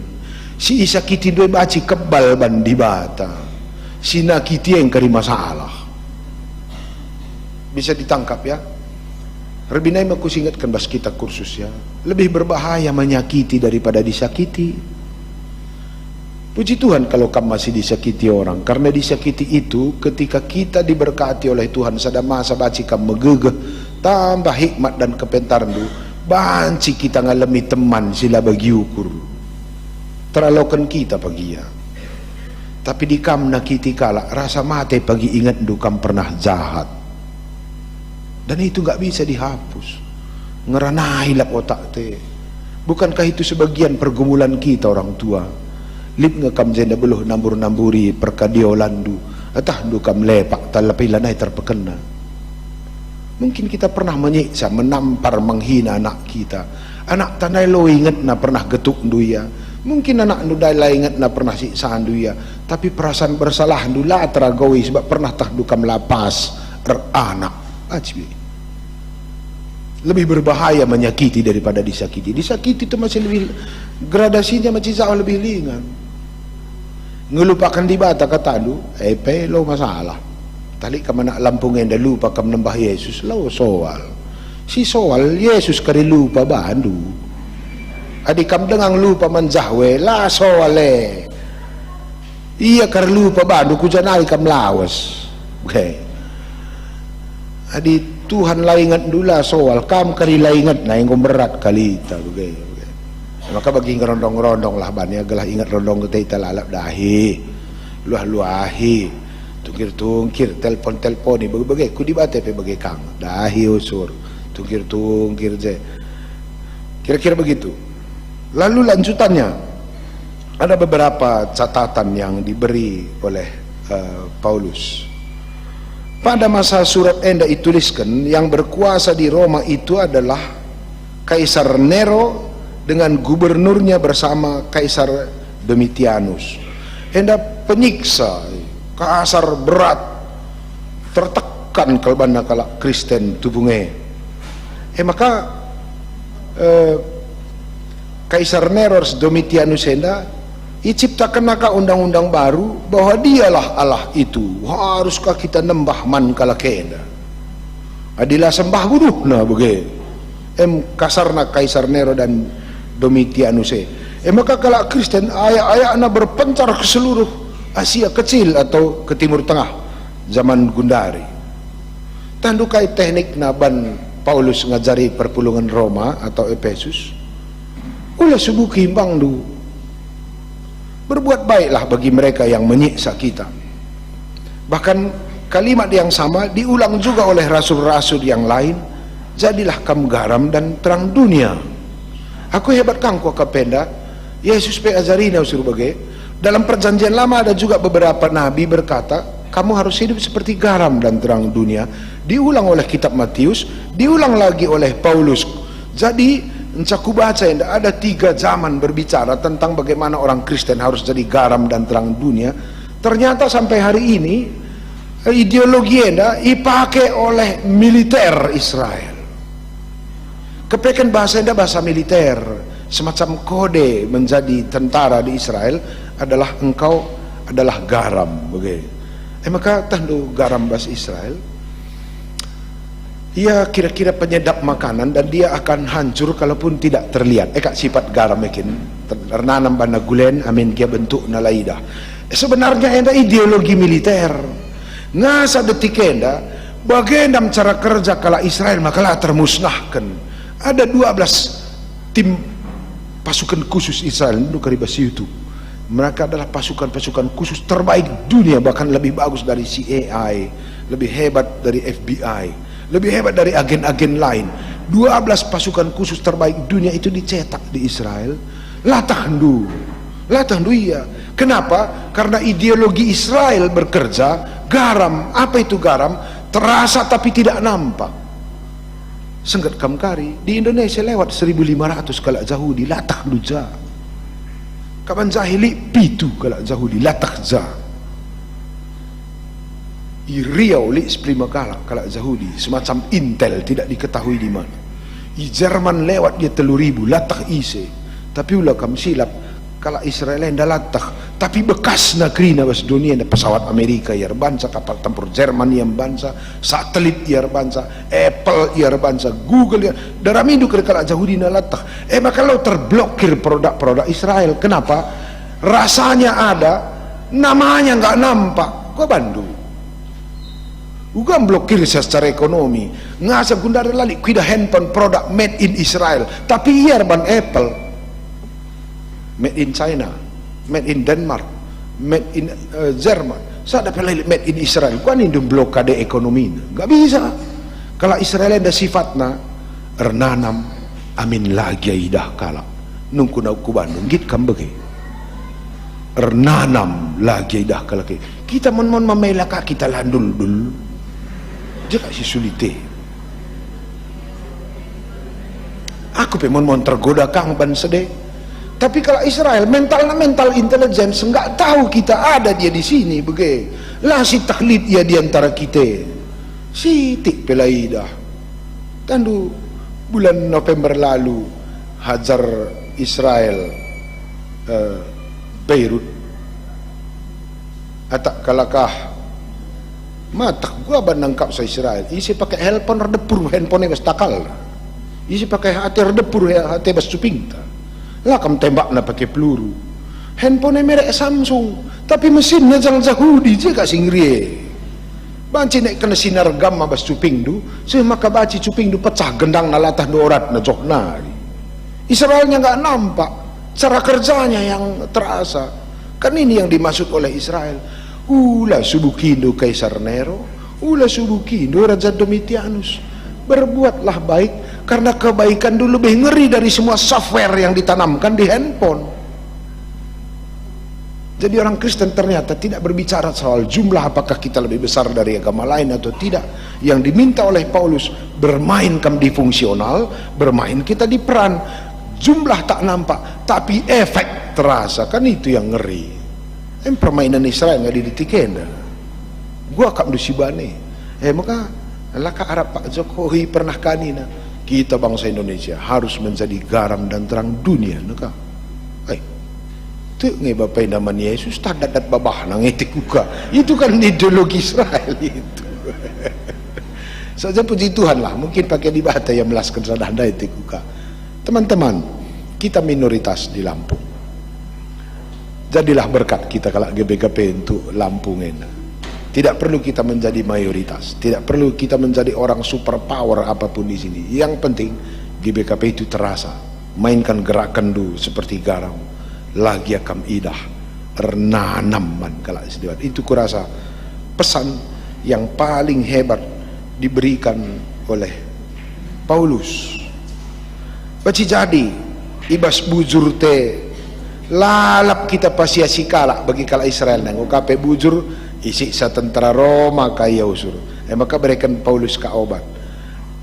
Si isakiti dua baci kebal bandi bata. Si nakiti yang kari masalah. Bisa ditangkap ya. Rebinai aku ingatkan bas kita kursus ya. Lebih berbahaya menyakiti daripada disakiti. Puji Tuhan kalau kamu masih disakiti orang. Karena disakiti itu ketika kita diberkati oleh Tuhan sada masa baci kamu megegeh tambah hikmat dan kepentaran du banci kita ngalami teman sila bagi ukur teralokan kita pagi ya. Tapi di kam nakiti kala rasa mate pagi ingat du kam pernah jahat. Dan itu gak bisa dihapus. Ngeranai lap otak te. Bukankah itu sebagian pergumulan kita orang tua? Lip ngekam jenda beluh nambur-namburi perkadiolandu atah du kam lepak talapilanai terpekena. Mungkin kita pernah menyiksa, menampar, menghina anak kita. Anak tanai lo ingat na pernah getuk duya. Mungkin anak nu dai ingat na pernah siksaan duya. Tapi perasaan bersalah du la teragawi sebab pernah tah du kam lapas anak. Ajbi. Lebih berbahaya menyakiti daripada disakiti. Disakiti itu masih lebih gradasinya masih jauh lebih ringan. Ngelupakan di bata kata lu, lo masalah. Tali kam nak lampungin dah lupa kam nembah Yesus, lo soal. Si soal Yesus kari lupa bandu. Adik kam dengang lupa manjahwe, la soale. Iya kari lupa bandu kujanai kam lawas. Okay. Adik Tuhan lah ingat dula soal, kam kari lah ingat na yang berat kali ita. Okay. Maka bagi ngerondong-rondong lah bani agalah ingat rondong kita lalap dahi luah-luahi tungkir-tungkir telpon-telpon ni bagai ku dibate pe bagai kang dahi usur tungkir-tungkir je kira-kira begitu. Lalu lanjutannya ada beberapa catatan yang diberi oleh Paulus. Pada masa surat enda dituliskan yang berkuasa di Roma itu adalah Kaisar Nero dengan gubernurnya bersama Kaisar Domitianus. Enda penyiksa, kasar berat, tertekan kalbana kala Kristen tubunge. Maka Kaisar Nero Domitianus enda diciptakan naka undang-undang baru bahwa dialah Allah itu. Haruskah kita nembah man kala kenda? Adilah sembah guduh na bege. Kasarna Kaisar Nero dan Domitianus. Maka kalau Kristen ayak-ayaknya berpencar ke seluruh Asia kecil atau ke Timur Tengah zaman Gundari. Tandukai teknik naban Paulus ngajari perpulungan Roma atau Efesus. Ulah subuh kimbang du. Berbuat baiklah bagi mereka yang menyiksa kita. Bahkan kalimat yang sama diulang juga oleh rasul-rasul yang lain. Jadilah kamu garam dan terang dunia. Aku hebat kangku kapenda Yesus pe azarina usur bagai. Dalam perjanjian lama ada juga beberapa nabi berkata kamu harus hidup seperti garam dan terang dunia. Diulang oleh kitab Matius, diulang lagi oleh Paulus. Jadi encaku baca ada 3 zaman berbicara tentang bagaimana orang Kristen harus jadi garam dan terang dunia. Ternyata sampai hari ini ideologi enda dipakai oleh militer Israel. Kepekan bahasa enda bahasa militer, semacam kode menjadi tentara di Israel adalah engkau adalah garam, begitu. Maka tandu garam bahasa Israel, ia kira-kira penyedap makanan dan dia akan hancur kalaupun tidak terlihat. Kak sifat garam makin ternanam bana gulen, amin kia bentuk nalaidah. Sebenarnya enda ideologi militer. Ngasa detik enda, bagaimana cara kerja kala Israel makalah termusnahkan. Ada 12 tim pasukan khusus Israel itu karibasi itu. Mereka adalah pasukan-pasukan khusus terbaik dunia, bahkan lebih bagus dari CIA, lebih hebat dari FBI, lebih hebat dari agen-agen lain. 12 pasukan khusus terbaik dunia itu dicetak di Israel. Latahdu iya. Kenapa? Karena ideologi Israel bekerja. Garam, apa itu garam? Terasa tapi tidak nampak. Senggat kamkari di Indonesia lewat 1500 kalak jauh di latah luja. Kapan jahili pitu kalak jauh di latah ja. I Riau li seprima kala Yahudi semacam intel tidak diketahui di mana. I Jerman lewat dia 3.000 latah ise. Tapi ulah kam silap kala Israel enda latah. Tapi bekas negeri na bas dunia na pesawat Amerika yar bansa, kapal tempur Jerman yang bansa, satelit yar bansa, Apple yar bansa, Google yar. Darami du kala Yahudi na latah. Maka lo terblokir produk-produk Israel. Kenapa? Rasanya ada, namanya nggak nampak. Kau bandu. Bukan blokir secara ekonomi. Ngasa gundar lali kuida handphone produk made in Israel. Tapi iya ban Apple, made in China, made in Denmark, made in Jerman. Saya dapat lali made in Israel. Kuan indum blokade ekonomi. Gak bisa. Kalau Israel ada sifatna ernanam amin lagi idah kala. Nungku nau ku Bandung git kambege. Ernanam lagi idah kala ke. Kita mon memelaka kita landul dul. Dia kasih sulite. Aku pemon tergoda kang ban sedih. Tapi kalau Israel mental intelligence enggak tahu kita ada dia di sini bege. Lah si taklid ya di antara kita. Sitik pelaidah. Tandu bulan November lalu hajar Israel Beirut. Atak kalakah matak gua nangkap sa Israel isi pakai handphone redepur handphone ngas takal isi pakai hati redepur hati bas cuping ta lah kam tembak na pakai peluru handphone merek Samsung tapi mesinnya jang Yahudi je ka singrie banci nek kena sinar gamma bas cuping du maka baci cuping du pecah gendang na latah dorat na jokna Israelnya nggak nampak cara kerjanya yang terasa kan ini yang dimaksud oleh Israel. Ulah subukindo Kaisar Nero, ulah subukindo Raja Domitianus. Berbuatlah baik karena kebaikan dulu lebih ngeri dari semua software yang ditanamkan di handphone. Jadi orang Kristen ternyata tidak berbicara soal jumlah apakah kita lebih besar dari agama lain atau tidak. Yang diminta oleh Paulus bermain kam di fungsional, bermain kita di peran. Jumlah tak nampak tapi efek terasa, kan itu yang ngeri. Permainan Israel nggak diditikin gua kak dusibane maka laka Arab Pak Jokowi pernah kanina kita bangsa Indonesia harus menjadi garam dan terang dunia naka tu nge bapai namanya Yesus tadat babah nang etik kuka itu kan ideologi Israel itu saja puji Tuhan lah mungkin pakai di bahasa yang melaskan sadanda etik kuka. Teman-teman kita minoritas di Lampung. Jadilah berkat kita kalau GBKP untuk Lampung ini. Tidak perlu kita menjadi mayoritas, tidak perlu kita menjadi orang super power apapun di sini. Yang penting GBKP itu terasa. Mainkan gerakan dulu seperti garam. Lagi akam idah, ernanaman kalau istilah. Itu kurasa pesan yang paling hebat diberikan oleh Paulus. Baci jadi ibas bujur te lalap kita pasiasi kalak bagi kala Israel nang ukape bujur isi sa tentara Roma kaya usur maka berikan Paulus ka obat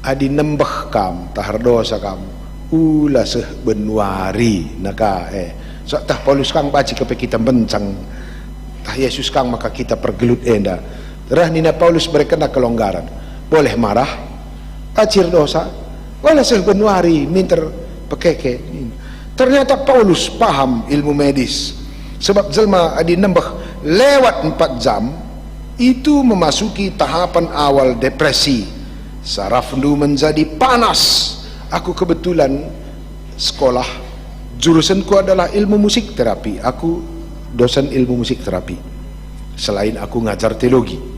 adi nembah kam tahar dosa kam ula seh benuari naka so tah Paulus kang baci kepe kita bencang tah Yesus kang maka kita pergelut enda terah nina Paulus berikan kelonggaran boleh marah acir dosa wala seh benuari minter pekeke. Ternyata Paulus paham ilmu medis sebab jelma adi nembah lewat 4 jam itu memasuki tahapan awal depresi sarafnu menjadi panas. Aku kebetulan sekolah jurusanku adalah ilmu musik terapi, aku dosen ilmu musik terapi selain aku ngajar teologi.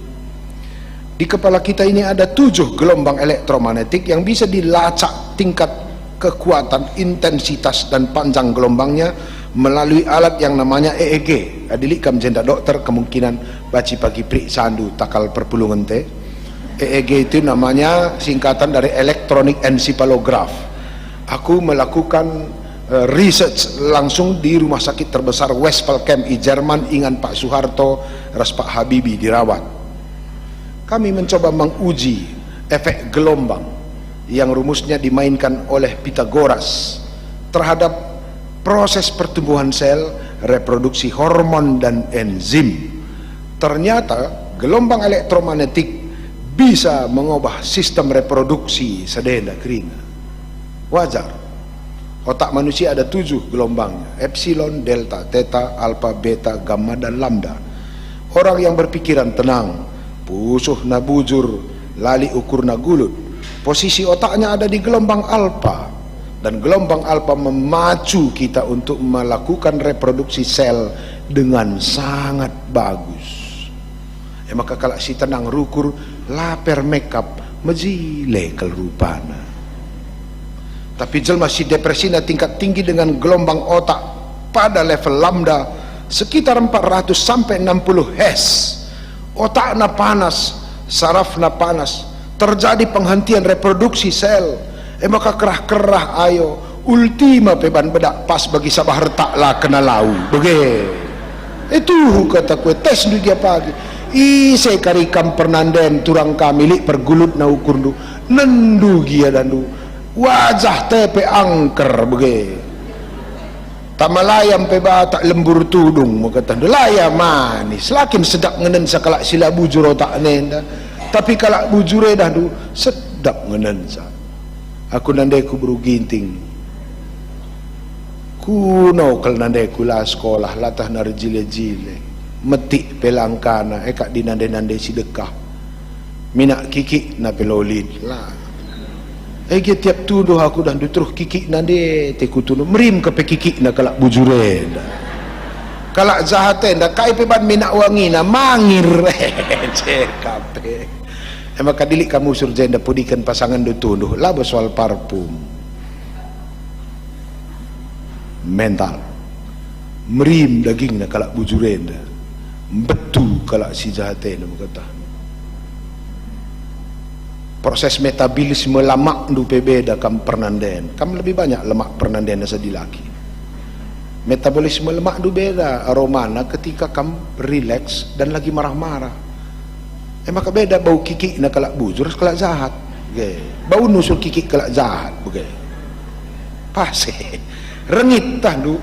Di kepala kita ini ada 7 gelombang elektromagnetik yang bisa dilacak tingkat kekuatan, intensitas dan panjang gelombangnya melalui alat yang namanya EEG. Adilik kam jenda dokter kemungkinan baci pagi prik sandu takal perpulungan te. EEG itu namanya singkatan dari electronic encephalograph. Aku melakukan research langsung di rumah sakit terbesar Westphal-Camp di Jerman ingan Pak Soeharto ras Pak Habibie dirawat. Kami mencoba menguji efek gelombang yang rumusnya dimainkan oleh Pythagoras terhadap proses pertumbuhan sel, reproduksi hormon dan enzim. Ternyata gelombang elektromagnetik bisa mengubah sistem reproduksi sedenda kerina. Wajar. Otak manusia ada 7 gelombangnya: epsilon, delta, theta, alpha, beta, gamma, dan lambda. Orang yang berpikiran tenang, pusuh na bujur, lali ukur na gulut, posisi otaknya ada di gelombang alpha, dan gelombang alpha memacu kita untuk melakukan reproduksi sel dengan sangat bagus. Maka kalau si tenang rukur laper makeup mejile kelrupana. Tapi jelma si depresina tingkat tinggi dengan gelombang otak pada level lambda sekitar 400 sampai 60 Hz. Otakna panas, sarafna panas, terjadi penghentian reproduksi sel. Maka kerah-kerah ayo ultima peban bedak pas bagi sabah retak lah kena lau bege. Itu kata kue tes du dia pagi ise karikam pernanden turang kamilik pergulut na ukur du nendu gia dandu wajah tepe angker bege tamalayam peba tak lembur tudung makata laya manis lakin sedap ngenen sakalak sila bujur otak nenda tapi kalak bujure dah du sedap ngenen sa aku nandai ku buru ginting kuno kal nandai kula sekolah latah narjile-jile metik pelangkana kak di nandai-nandai sidekah minak kiki na pelolin lah dia tiap tuduh aku dan terus kiki nandai teku tuduh merim ke kiki na kalak bujure kalak zahaten dah kai peban minak wangi na mangir cekape maka dilik kamu surjenda pudikan pasangan do tuduh lah soal parfum mental merim daging na kalak bujurenda betul kalak si jahatena kata proses metabolisme lemak du beda kam pernanden kam lebih banyak lemak pernanden sadi laki metabolisme lemak du beda aromana ketika kam relax dan lagi marah-marah maka beda bau kiki na kalak bujur kalak jahat okay. Bau nusul kiki kalak jahat okay. Pase rengit tah du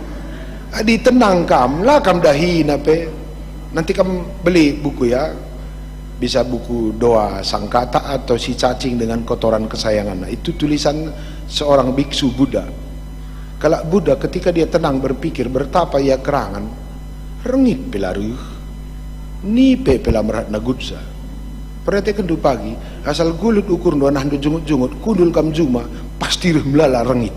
adi tenang kam lah kam dahi nape nanti kam beli buku ya bisa buku doa sangkata atau si cacing dengan kotoran kesayangan itu tulisan seorang biksu Buddha. Kalau Buddha ketika dia tenang berpikir bertapa ia kerangan rengit pelaruh nipe pelamerat nagutsa perhatikan du pagi asal gulut ukur doa nah jungut-jungut kudul kam juma pasti melala rengit.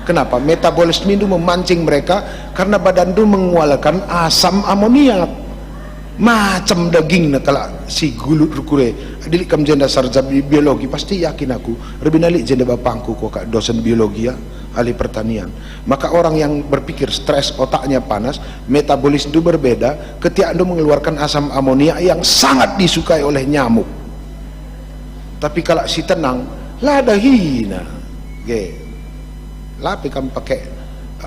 Kenapa? Metabolisme itu memancing mereka karena badan itu mengeluarkan asam amoniak macam daging na kala si gulut rukure adilik kam jenda sarja biologi pasti yakin aku lebih nalik jenda bapangku kok kak dosen biologi ya ahli pertanian maka orang yang berpikir stres otaknya panas metabolis itu berbeda ketika anda mengeluarkan asam amoniak yang sangat disukai oleh nyamuk tapi kalau si tenang lah dahina ge lapi kam pakai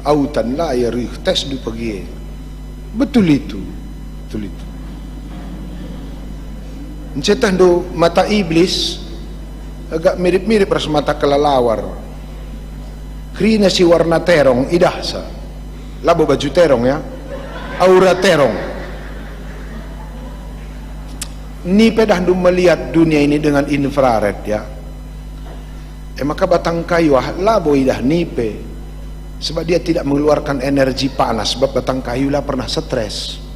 autan lah ya tes du pagi betul itu cetan do mata iblis agak mirip-mirip ras mata kelalawar krina si warna terong idahsa labo baju terong ya aura terong ni pedah du melihat dunia ini dengan infrared ya maka batang kayu labo idah nipe sebab dia tidak mengeluarkan energi panas sebab batang kayu lah pernah stres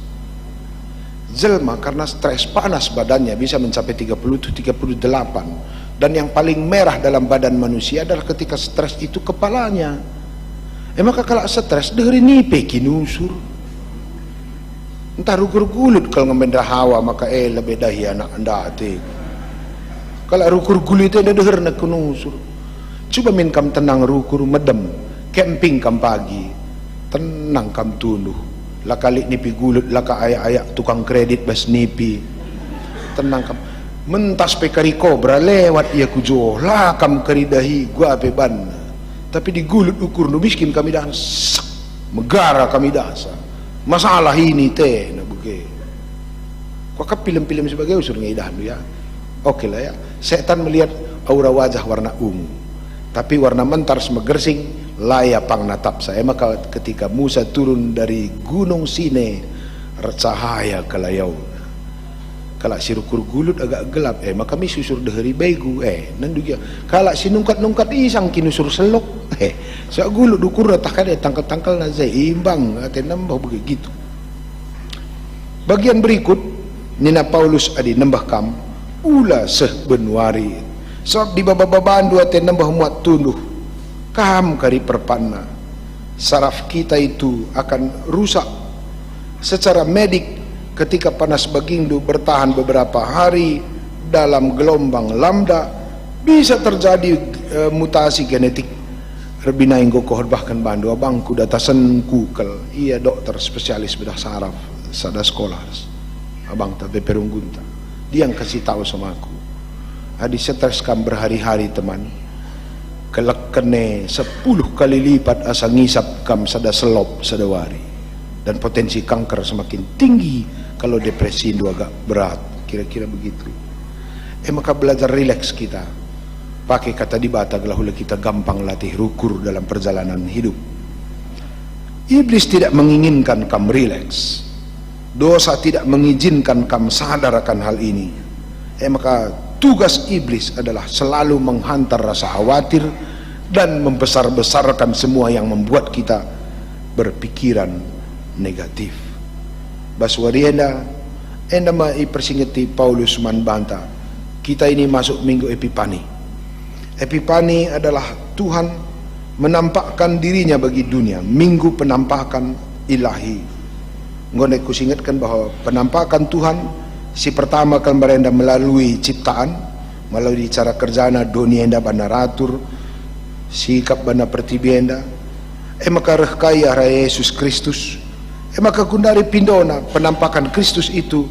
jelma karena stres panas badannya bisa mencapai 30-38 dan yang paling merah dalam badan manusia adalah ketika stres itu kepalanya maka kalau stres dengerin nipe kinusur entah rukur gulut kalau ngemendra hawa maka lebih dahi anak anda kalau rukur gulut itu denger nak kinusur coba min kam tenang rukur medem camping kam pagi tenang kam tunduh lah kali nipi gulut lah ka ayak-ayak tukang kredit bas nipi tenang kam mentas pekari kobra lewat ia kujo lah kam keridahi gua beban tapi di gulut ukur nu miskin kami dah megara kami dah masalah ini teh na buge kok film-film sebagai usur ngaidah ya oke lah ya setan melihat aura wajah warna ungu tapi warna mentar semegersing laya pang natap saya maka ketika Musa turun dari gunung Sine cahaya kelayau Kalau si rukur gulut agak gelap, maka mi susur deheri begu, nan juga. Kalau si nungkat isang kinusur selok, sa gulut dukur tak ada tangkal na zai imbang, ate nambah begitu. Bagian berikut Nina Paulus adi nambah kam ula seh benuari. Sebab di babababaan dua ate nambah muat tunduh. Kam kari perpanna. Saraf kita itu akan rusak secara medik ketika panas bagindu bertahan beberapa hari dalam gelombang lambda, bisa terjadi mutasi genetik. Rebina inggo kohor bahkan bandu abangku datasan kukel, iya dokter spesialis bedah saraf sada sekolah abang tak beperunggunta, dia yang kasih tahu sama aku. Adi stres kam berhari-hari teman, kelak kene 10 kali lipat asa ngisap kam sada selop sada wari, dan potensi kanker semakin tinggi kalau depresi itu agak berat, kira-kira begitu. Maka belajar rileks kita, pakai kata di bata gelahula kita gampang latih rukur dalam perjalanan hidup. Iblis tidak menginginkan kamu rileks, dosa tidak mengizinkan kamu sadar akan hal ini. Maka tugas iblis adalah selalu menghantar rasa khawatir dan membesar-besarkan semua yang membuat kita berpikiran negatif. Baswarienda endama ipersingeti Paulus manbanta. Kita ini masuk minggu Epipani. Epipani adalah Tuhan menampakkan dirinya bagi dunia, minggu penampakan ilahi. Ngone kusingatkan bahwa penampakan Tuhan si pertama kan berenda melalui ciptaan, melalui cara kerjana dunia enda bana ratur, sikap bana pertibienda. Maka rehkaya raya Yesus Kristus. Maka kundari pindona penampakan Kristus itu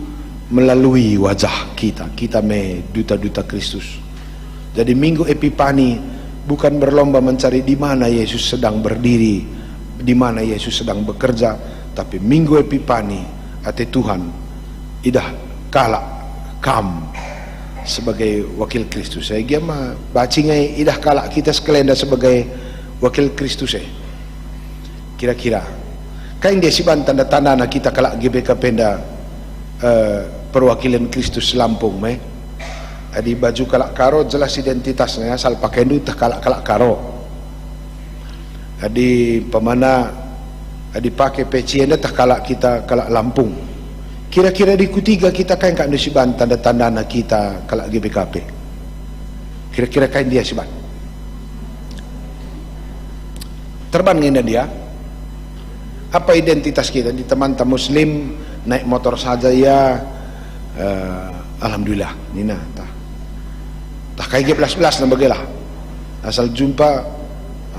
melalui wajah kita me duta-duta Kristus. Jadi minggu Epipani bukan berlomba mencari di mana Yesus sedang berdiri, di mana Yesus sedang bekerja, tapi minggu Epipani ate Tuhan idah kala kam sebagai wakil Kristus. Saya giama bacingai idah kala kita sekalian sebagai wakil Kristus. Kira-kira kain dia siban tanda-tanda na kita kalak GBK Penda perwakilan Kristus Lampung adi baju kalak karo jelas identitasnya, asal pakai itu kalak karo. Adi pemana adi pakai peci enda tak kalak kita kalak Lampung. Kira-kira di ketiga kita kain kak siban tanda-tanda na kita kalak GBKP. Kira-kira kain dia siban. Terbang ngina dia. Apa identitas kita di teman-teman Muslim naik motor saja ya, alhamdulillah nina tah kayak belas na bagilah asal jumpa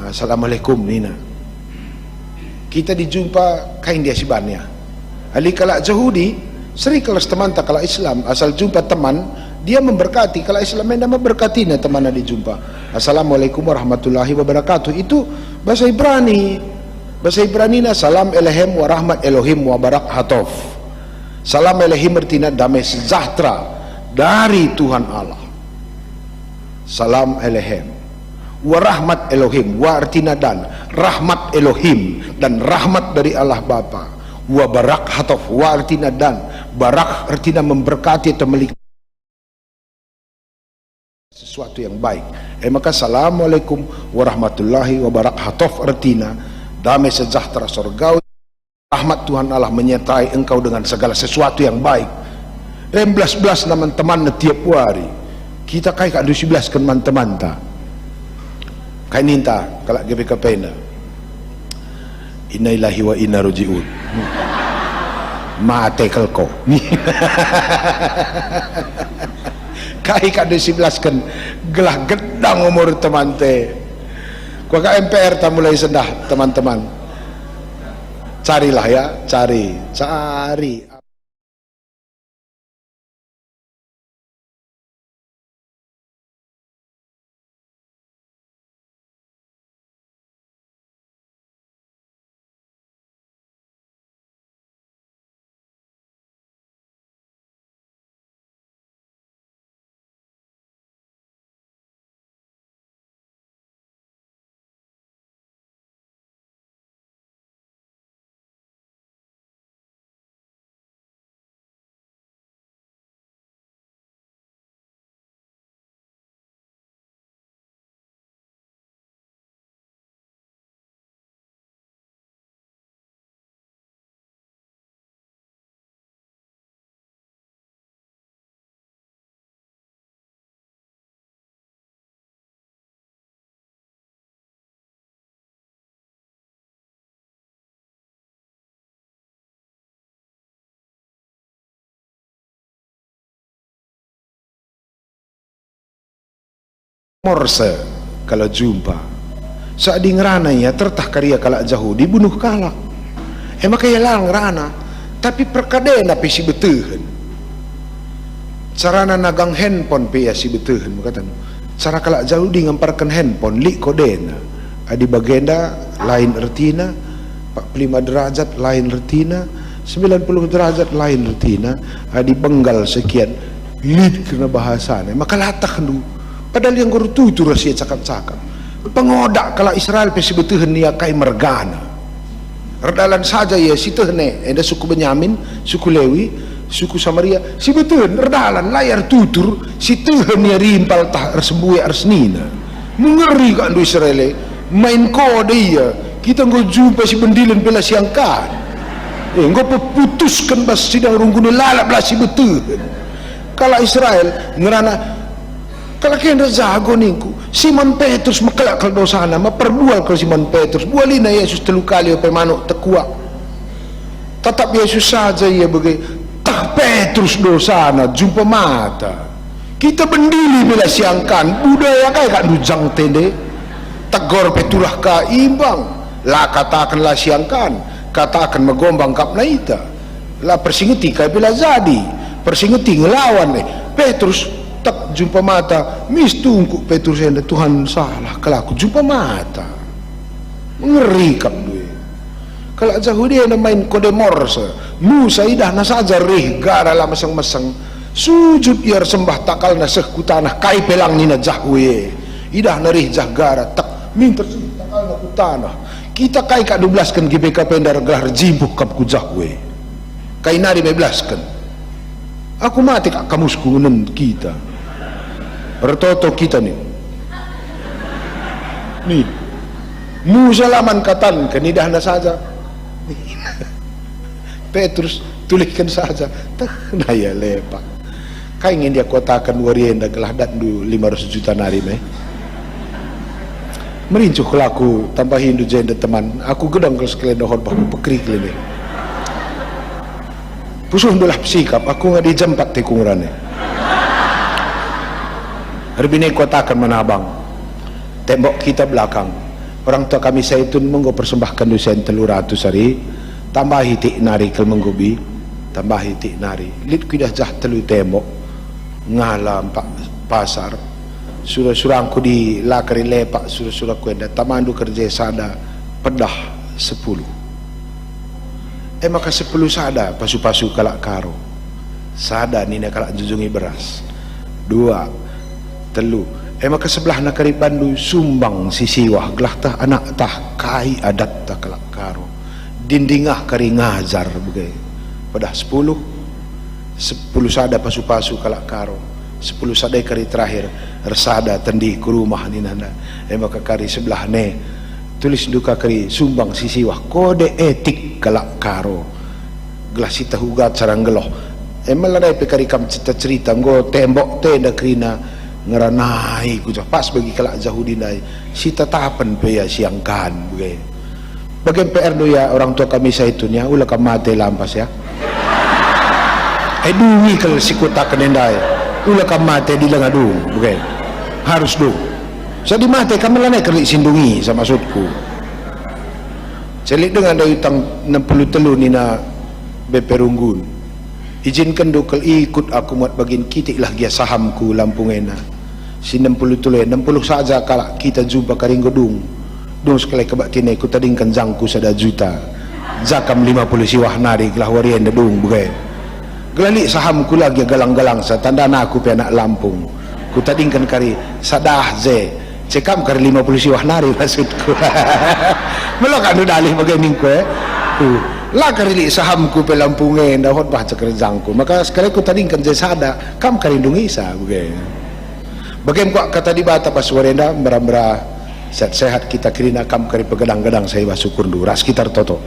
assalamualaikum nina kita dijumpa kain dia sibannya ali kalak Yahudi seri kalau teman tak kalak Islam asal jumpa teman dia memberkati, kalau Islam yang memberkati na teman dijumpa assalamualaikum warahmatullahi wabarakatuh, itu bahasa Ibrani. Bahasa Ibranina salam elehem wa rahmat Elohim wa barakatuh. Salam elehim artinya damai sejahtera dari Tuhan Allah. Salam elehem wa rahmat Elohim, wa artinya dan rahmat Elohim, dan rahmat dari Allah Bapa. Wa barakatuh, wa artinya dan barak artinya memberkati atau memiliki sesuatu yang baik. Maka assalamualaikum warahmatullahi wabarakatuh artinya damai sejahtera surgawi, rahmat Tuhan Allah menyertai engkau dengan segala sesuatu yang baik. Belas teman-teman tiap hari kita kayak adu 11 teman-teman ta kayak ninta kalau GBK Pena innalillahi wa inna rojiun mate kelko kayak adu 11 gelah gedang umur teman te kuaka MPR tak mulai sendah teman-teman, carilah ya, cari Morse kalau jumpa saat di ngerananya tertah karya kalak jauh dibunuh kalak maka yalang rana tapi perkadena pe si betuhan carana nagang handphone pe ya si betuhan makatan cara kalak jauh di ngamparkan handphone li kodena adi bagenda lain ertina 45 derajat lain ertina 90 derajat lain ertina adi benggal sekian lid kena bahasanya maka latak dulu padahal yang guru tutur rahasia cakap-cakap pengodak kalau Israel pesi betuhan dia kai mergana redalan saja ya si tehne ada suku Benyamin suku Lewi suku Samaria si betuhan redalan layar tutur si tehne ya rimpal tah resembui arsnina mengeri kan du Israel main kode ya kita nggak jumpa si bendilan bela siangkan nggak putuskan bas sidang rungguni lalap lah si betuhan kalau Israel ngerana kalau kena jago ningku Simon Petrus makelak kalau dosana maperbual kalau Simon Petrus bualina Yesus telu kali apa manuk tekuak tetap Yesus saja ya bagai tak Petrus dosana jumpa mata kita bendili bila siangkan budaya kayak kak dujang tende tegor peturah ka imbang lah katakanlah siangkan katakan megombang kap naita lah persingeti kayak bila jadi persingeti ngelawan Petrus tak jumpa mata mistungku Petrus yang Tuhan salah kalau aku jumpa mata mengerikan dua kalau jauh dia main kode Morse Musa idah nasaja rih gara lah masang-masang sujud iar sembah takal naseh kutanah kai pelang nina jahwe idah narih jahgara tak minta takal na kutanah kita kai kak 12 kan GBK pendar gelar jimbuk kap ku jahwe kai nari 12 kan aku mati kak kamusku nen kita bertoto kita nih Musa laman katan kenidahna saja Petrus tuliskan saja tak naya lepak kaya ingin dia kotakan warienda kelahdat du 500 juta nari meh merincuh kelaku tambahin du jenda teman aku gedang kalau sekalian dohor baku pekrik lini pusuh belah sikap aku nggak dijempat tikungrannya Herbine kotakan menabang tembok kita belakang orang tua kami Saitun menggo persembahkan dosen 300 hari tambah hitik nari kel menggobi tambah hitik nari lit kidah jah telu tembok ngalam pak pasar surah-surahku di lakari lepak surah-surah kuenda tamandu kerja sada pedah 10 maka 10 sada pasu-pasu kalak karo sada nina kalak jujungi beras 2 telu maka sebelah nakari bandu sumbang sisiwah gelah tah anak tah kai adat tah kelak karo dindingah kari ngajar bagai pada 10 sada pasu-pasu kalak karo 10 sada kari terakhir resada tendi ke rumah ni nanda maka kari sebelah ne tulis duka kari sumbang sisiwah kode etik kalak karo gelah sita hugat sarang geloh melalai pekari kam cerita ngo tembok tenda kerina ngeranai kucah pas bagi kelak Yahudi nai si tetapan pe ya siangkan bagian PR do ya orang tua kami Saitunya ulah kam mate lampas ya duwi kalau si kota kenendai ulah kam mate di lengadung harus do jadi mate kami lanai kerlik sindungi sama maksudku celik dengan ada utang 63 nina BP Runggun izinkan do kel ikut aku muat bagian kitik lah dia sahamku Lampungena si 60 saja kalau kita jumpa karing gedung dong sekali kebak tine ku tadingkan jangku sada juta zakam 50 siwah nari gelah warian dedung bukai gelalik sahamku lagi galang-galang sa tandana aku pe anak Lampung ku tadingkan kari sadah ze cekam kari 50 siwah nari maksudku melok anu dalih bagai ningku lah kari sahamku pe Lampungen dahot bah cekerjangku maka sekali ku tadingkan ze sada kam kari dungisa bukai bagaimana kata di bata pas warenda merah-merah sehat-sehat kita kirina kam kari pegadang-gadang saya syukur dulu ras sekitar toto